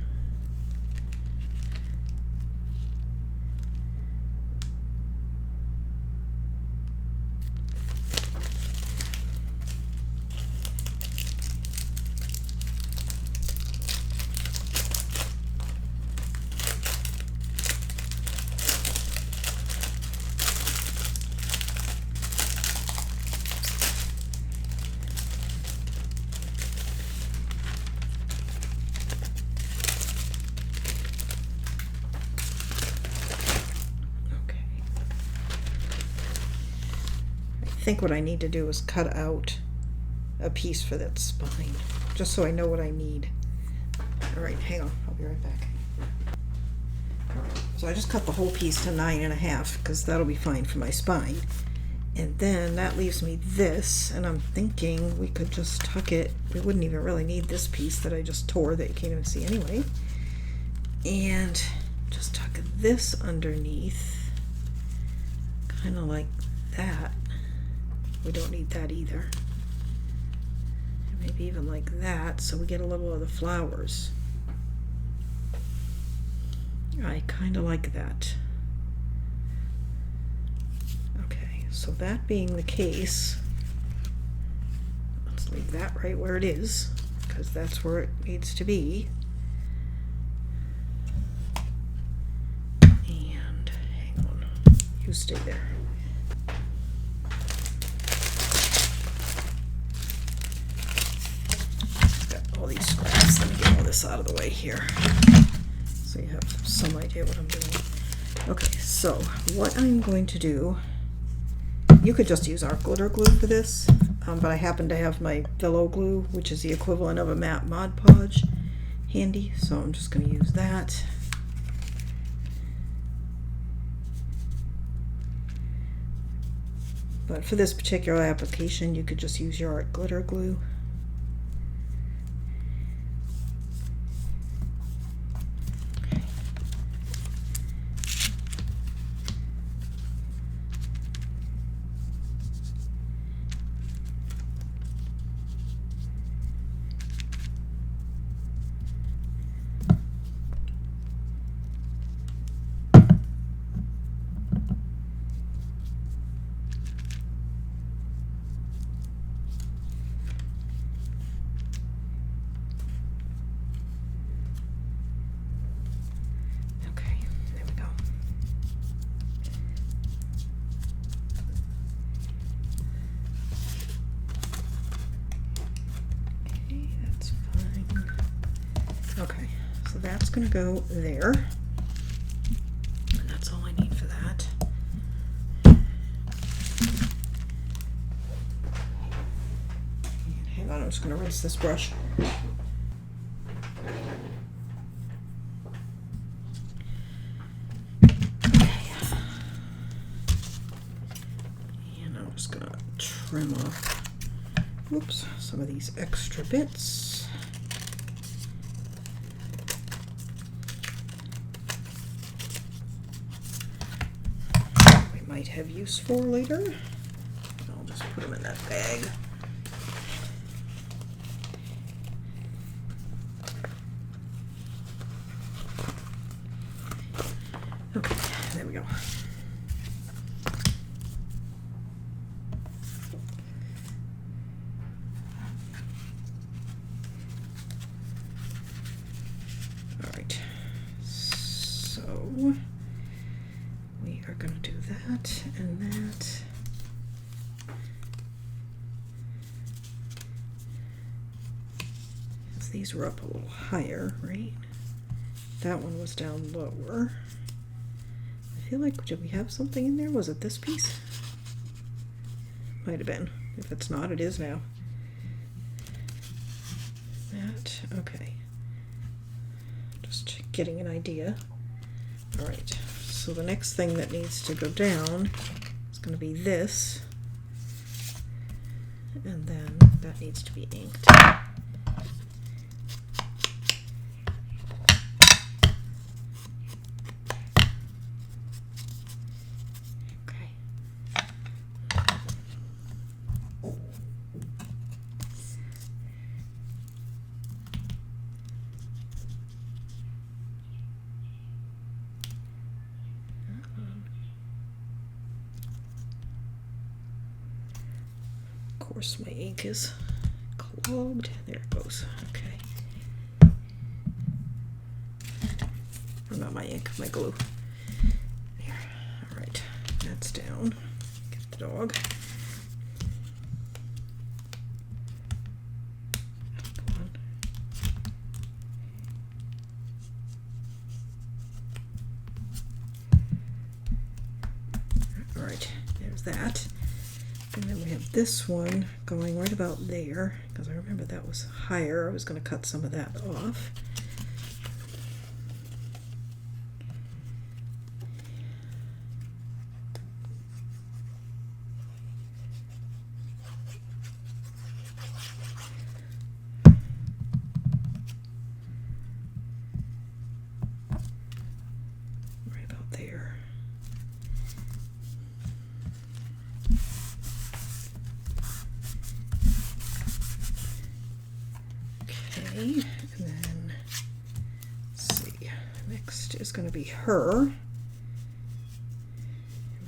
I think what I need to do is cut out a piece for that spine, just so I know what I need. All right, hang on, I'll be right back. So I just cut the whole piece to 9.5 because that'll be fine for my spine. And then that leaves me this, and I'm thinking we could just tuck it. We wouldn't even really need this piece that I just tore that you can't even see anyway. And just tuck this underneath, kind of like that. We don't need that either. Maybe even like that, so we get a little of the flowers. I kind of like that. Okay, so that being the case, let's leave that right where it is, because that's where it needs to be. And hang on, you stay there. All these scraps. Let me get all this out of the way here so you have some idea what I'm doing. Okay, so what I'm going to do, you could just use art glitter glue for this, but I happen to have my Velo glue, which is the equivalent of a matte Mod Podge, handy, so I'm just going to use that. But for this particular application, you could just use your art glitter glue. that's going to go there. And that's all I need for that. And hang on, I'm just going to rinse this brush. Trim off, whoops, some of these extra bits. We might have use for later. I'll just put them in that bag. Okay, there we go. We are going to do that and that. As these were up a little higher, right? That one was down lower. I feel like, did we have something in there? Was it this piece? Might have been. If it's not, it is now. That, okay. Just getting an idea. All right, so the next thing that needs to go down is going to be this, and then that needs to be inked. Of course, my ink is clogged. There it goes. Okay. Oh, not my ink, my glue. There. All right, that's down. Get the dog. Come on. All right, there's that. And then we have this one going right about there, because I remember that was higher. I was going to cut some of that off. Right about there. And then, let's see, next is going to be her. And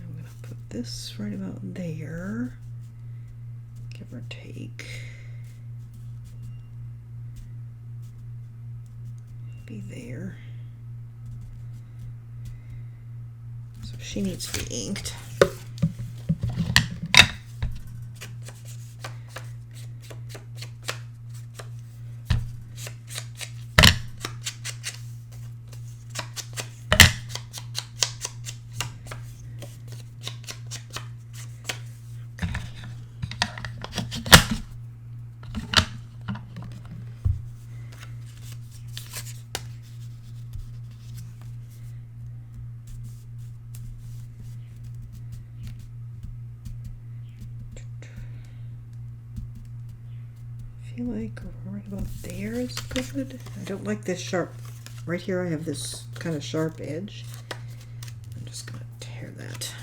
I'm going to put this right about there, give or take. Be there. So she needs to be inked. I feel like right about there is good. I don't like this sharp. Right here I have this kind of sharp edge. I'm just going to tear that.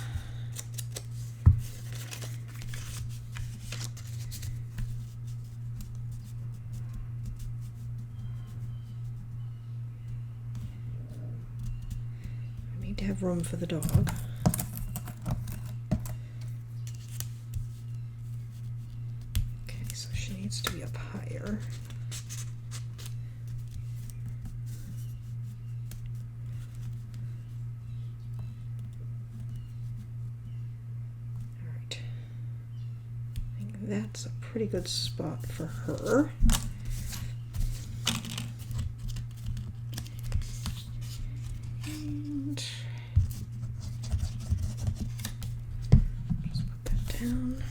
I need to have room for the dog. To be up higher. All right. I think that's a pretty good spot for her. down.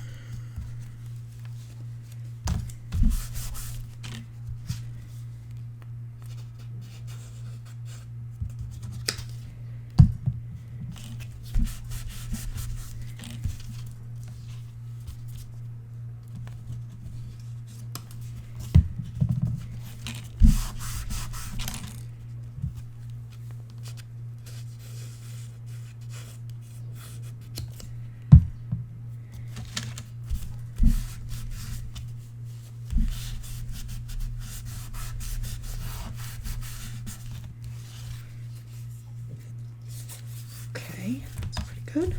Okay, that's pretty good.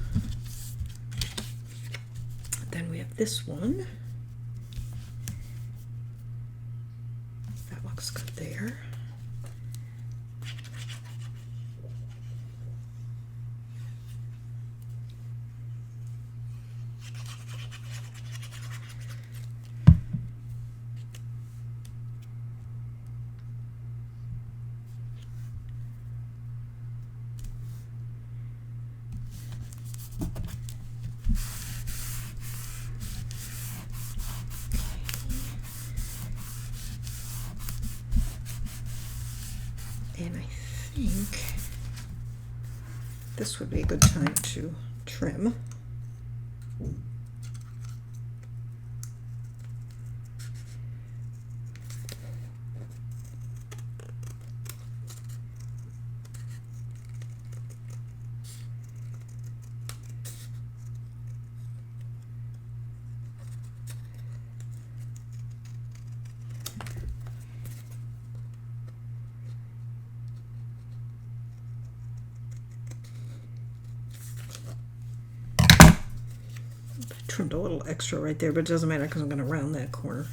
Then we have this one. That looks good there. And I think this would be a good time to trim. Trimmed a little extra right there, but it doesn't matter because I'm going to round that corner.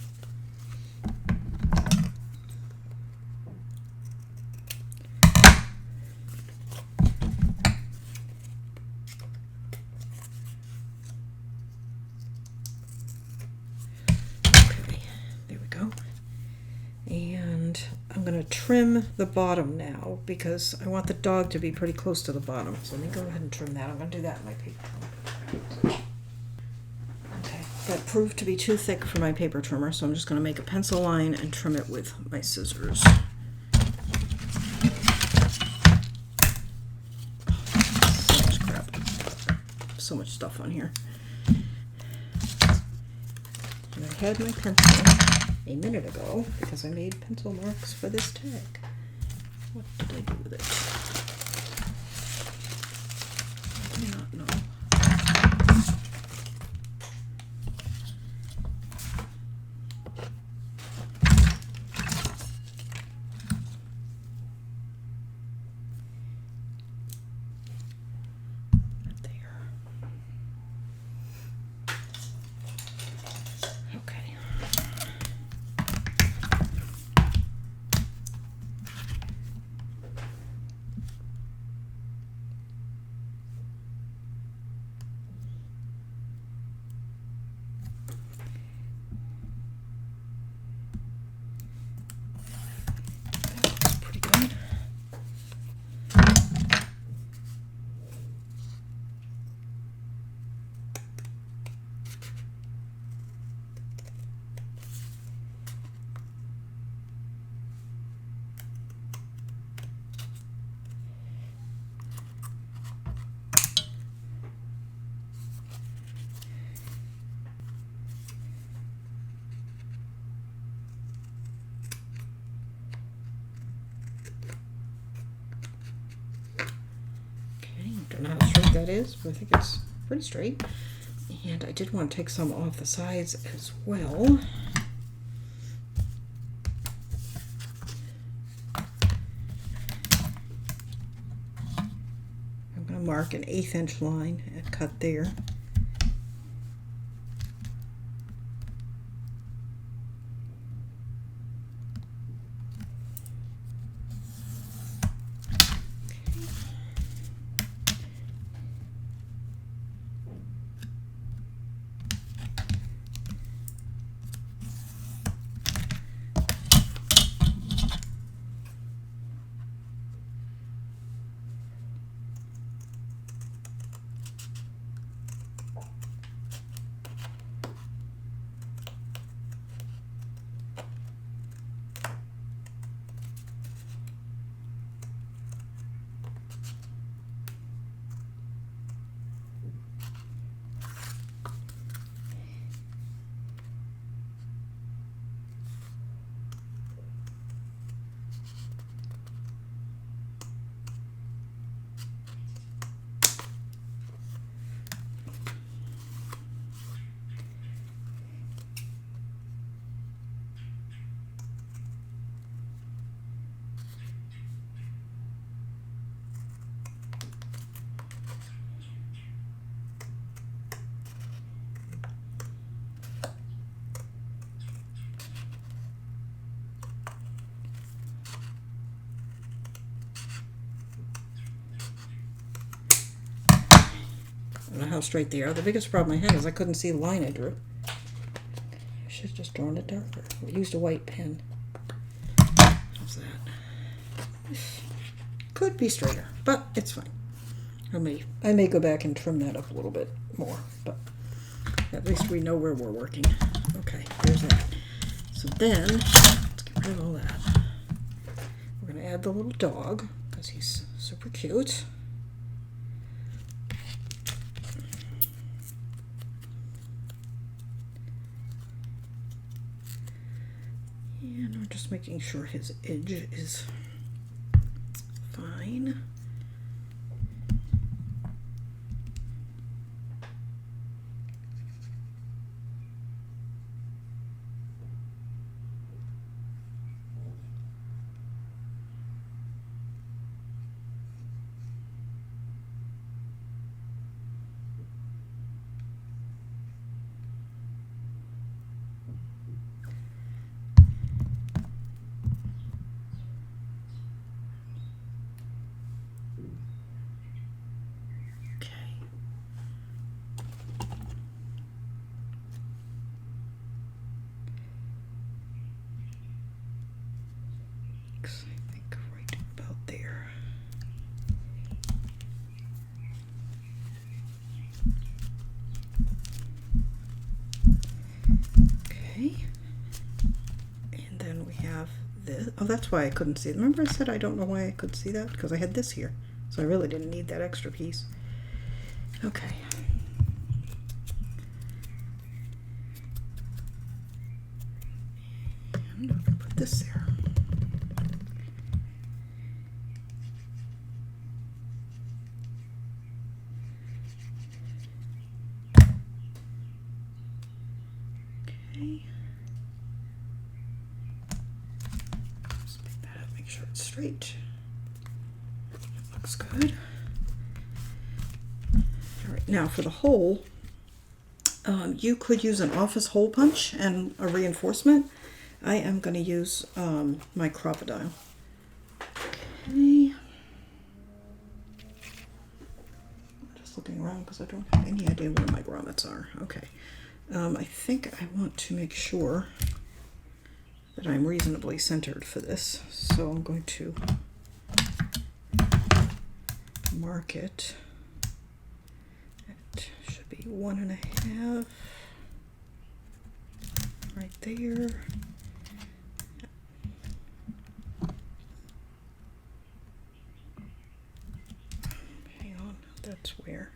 Okay, there we go. And I'm going to trim the bottom now because I want the dog to be pretty close to the bottom. So let me go ahead and trim that. I'm going to do that in my paper trimmer. That proved to be too thick for my paper trimmer, so I'm just going to make a pencil line and trim it with my scissors. So much crap. So much stuff on here. And I had my pencil a minute ago because I made pencil marks for this tag. What did I do with it? I do not know. Don't know how straight that is, but I think it's pretty straight. And I did want to take some off the sides as well. I'm going to mark an 1/8 inch line and cut there. I don't know how straight they are. The biggest problem I had is I couldn't see the line I drew. I should have just drawn it darker. I used a white pen. How's that? Could be straighter, but it's fine. I may go back and trim that up a little bit more, but at least we know where we're working. Okay, there's that. So then, let's get rid of all that. We're going to add the little dog, because he's super cute. And we're just making sure his edge is fine. I think right about there. Okay. And then we have this. Oh, that's why I couldn't see it. Remember I said I don't know why I could see that? Because I had this here. So I really didn't need that extra piece. Okay. And I'm going to put this there. Okay. Just pick that up, make sure it's straight. That looks good. All right, now for the hole, you could use an office hole punch and a reinforcement. I am going to use my crocodile. Okay. I'm just looking around because I don't have any idea where my grommets are. Okay. I think I want to make sure that I'm reasonably centered for this. So I'm going to mark it. It should be 1.5 right there. Hang on, that's where.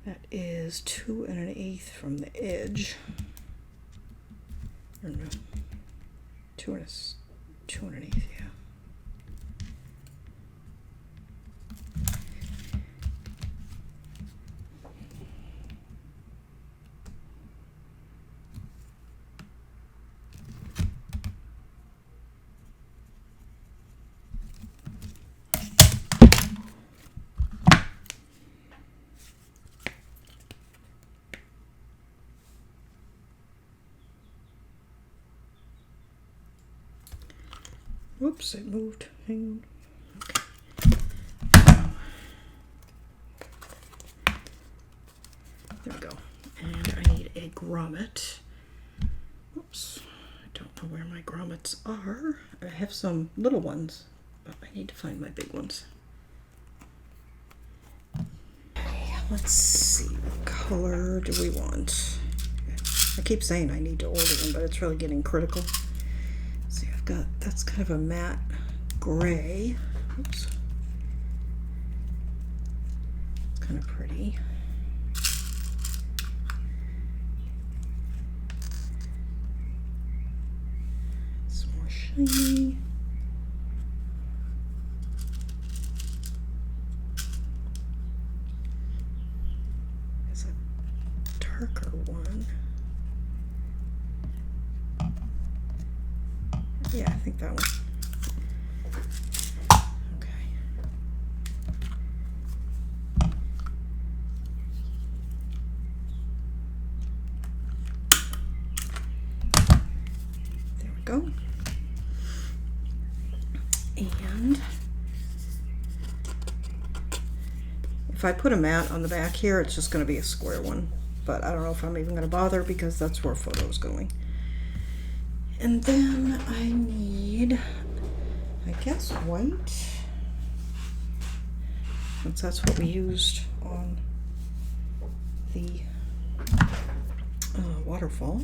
That is 2 1/8 from the edge. Or no, 2 1/8, yeah. Whoops, it moved. Hang on. Okay. There we go. And I need a grommet. Oops. I don't know where my grommets are. I have some little ones, but I need to find my big ones. Okay, let's see. What color do we want? I keep saying I need to order them, but it's really getting critical. See, I've got, that's kind of a matte gray. Oops. It's kind of pretty. It's more shiny. There's a darker one. Yeah, I think that one. Okay. There we go. And If I put a mat on the back here, it's just going to be a square one. But I don't know if I'm even going to bother because that's where photo's going. And then I need, I guess, white. Since that's what we used on the waterfall.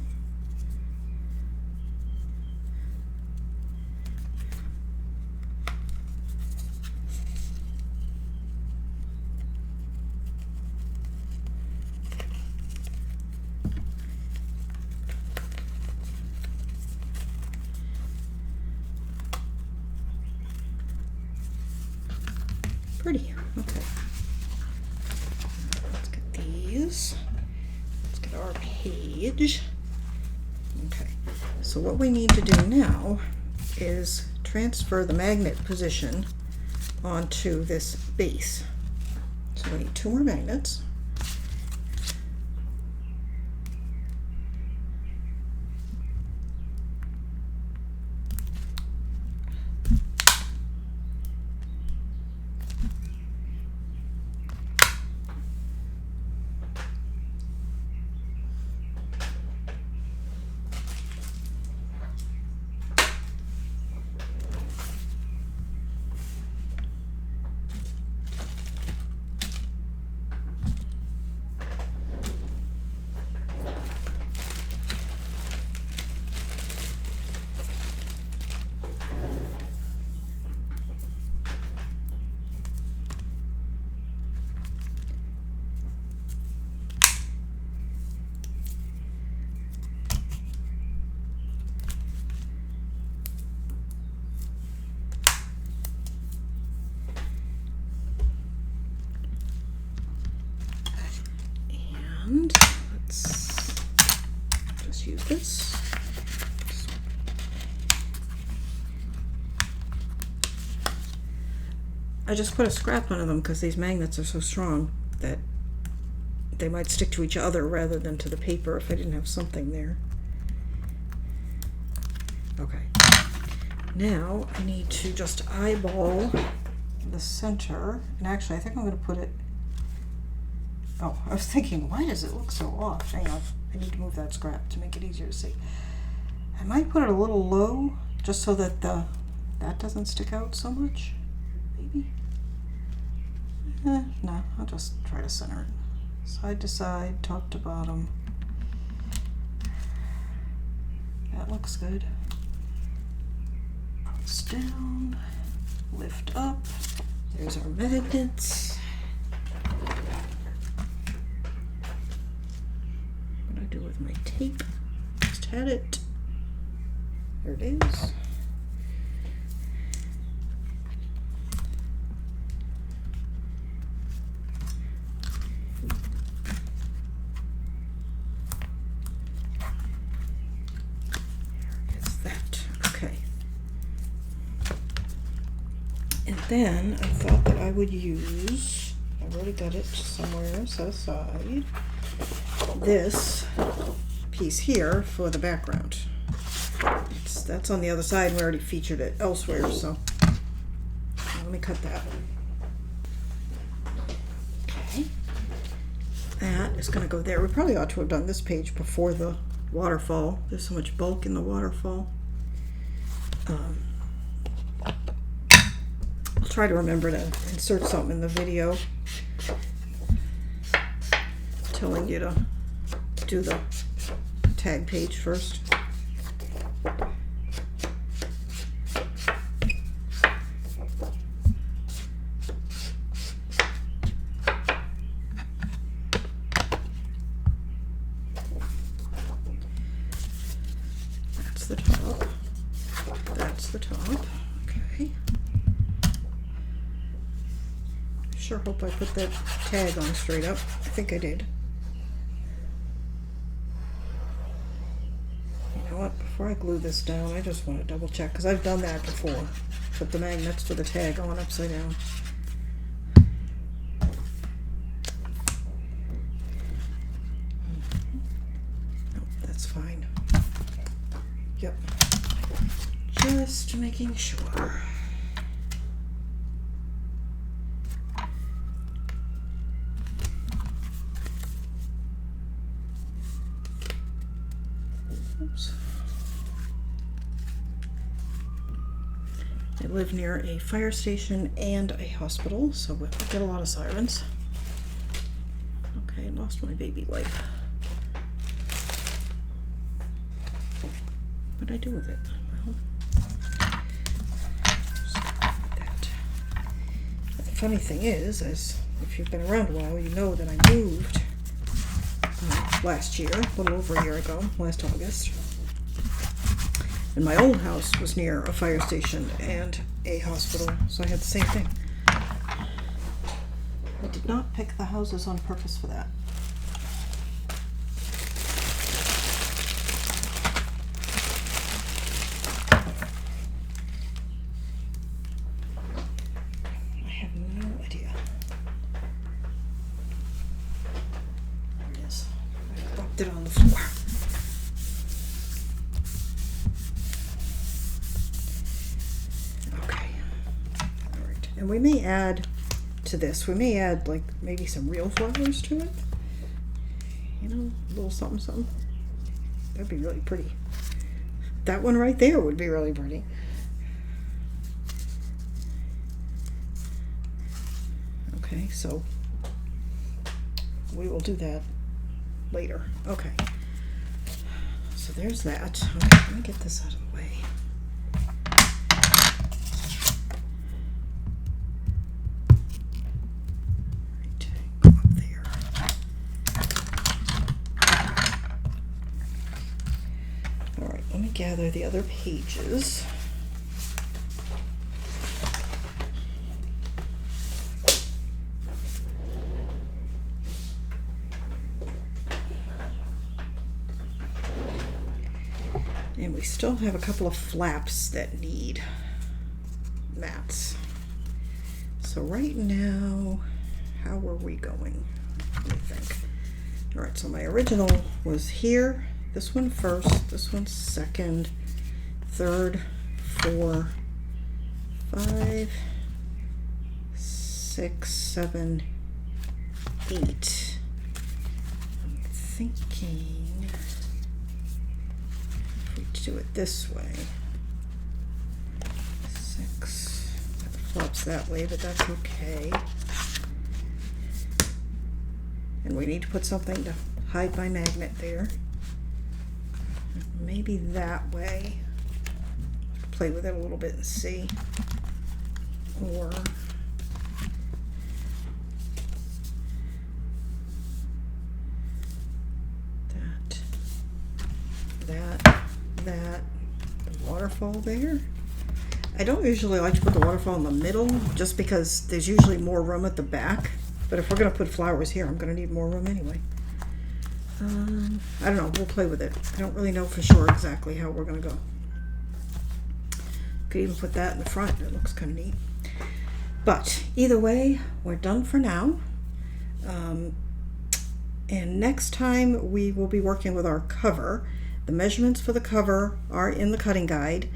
Pretty. Okay. Let's get these. Let's get our page. Okay. So what we need to do now is transfer the magnet position onto this base. So we need 2 more magnets. And let's just use this. I just put a scrap under them because these magnets are so strong that they might stick to each other rather than to the paper if I didn't have something there. Okay. Now I need to just eyeball the center. And actually I think I'm going to put it... Oh, I was thinking, why does it look so off? Hang on, I need to move that scrap to make it easier to see. I might put it a little low, just so that that doesn't stick out so much. Maybe? No, I'll just try to center it. Side to side, top to bottom. That looks good. Press down, lift up. There's our magnets. Do with my tape. Just had it. There it is. There is that. Okay. And then I thought that I would use, I already got it somewhere set aside, this piece here for the background. That's on the other side. We already featured it elsewhere, so let me cut that. Okay, that is going to go there. We probably ought to have done this page before the waterfall. There's so much bulk in the waterfall. I'll try to remember to insert something in the video telling you to do the tag page first. That's the top. That's the top. Okay. Sure hope I put that tag on straight up. I think I did. Before I glue this down, I just want to double check because I've done that before. Put the magnets for the tag on upside down. No, that's fine. Yep. Just making sure. Oops. I live near a fire station and a hospital, so we get a lot of sirens. Okay, lost my baby wipe. What did I do with it? Well, that. The funny thing is if you've been around a while, you know that I moved last year, a little over a year ago, last August. And my old house was near a fire station and a hospital, so I had the same thing. I did not pick the houses on purpose for that. I have no idea. There it is. I dropped it on the floor. And we may add to this, we may add like maybe some real flowers to it. You know, a little something, something. That'd be really pretty. That one right there would be really pretty. Okay, so we will do that later. Okay. So there's that. Okay, let me get this out of the way. Gather the other pages. And we still have a couple of flaps that need mats. So right now, how are we going? Let me think. All right, so my original was here. This one first, this one second, third, 4, 5, 6, 7, 8. I'm thinking if we do it this way, 6, that flops that way, but that's okay. And we need to put something to hide my magnet there. Maybe that way. Play with it a little bit and see. Or that, the waterfall there. I don't usually like to put the waterfall in the middle just because there's usually more room at the back. But if we're going to put flowers here, I'm going to need more room anyway. I don't know, we'll play with it. I don't really know for sure exactly how we're going to go. Could even put that in the front, it looks kind of neat. But either way, we're done for now. And next time we will be working with our cover. The measurements for the cover are in the cutting guide.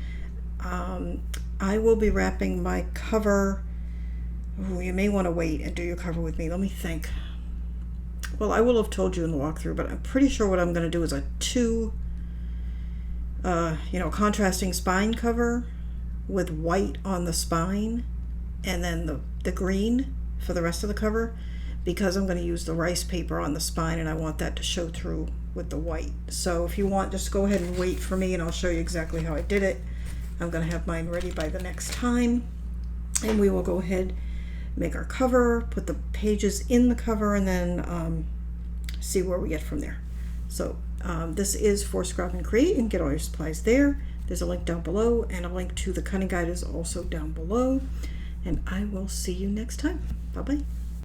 I will be wrapping my cover. Ooh, you may want to wait and do your cover with me. Let me think. Well, I will have told you in the walkthrough, but I'm pretty sure what I'm going to do is a contrasting spine cover with white on the spine and then the green for the rest of the cover, because I'm going to use the rice paper on the spine and I want that to show through with the white. So if you want, just go ahead and wait for me and I'll show you exactly how I did it. I'm going to have mine ready by the next time, and we will go ahead, make our cover, put the pages in the cover, and then see where we get from there. So this is for Scrap and Create. You can get all your supplies there. There's a link down below, and a link to the cutting guide is also down below. And I will see you next time. Bye-bye.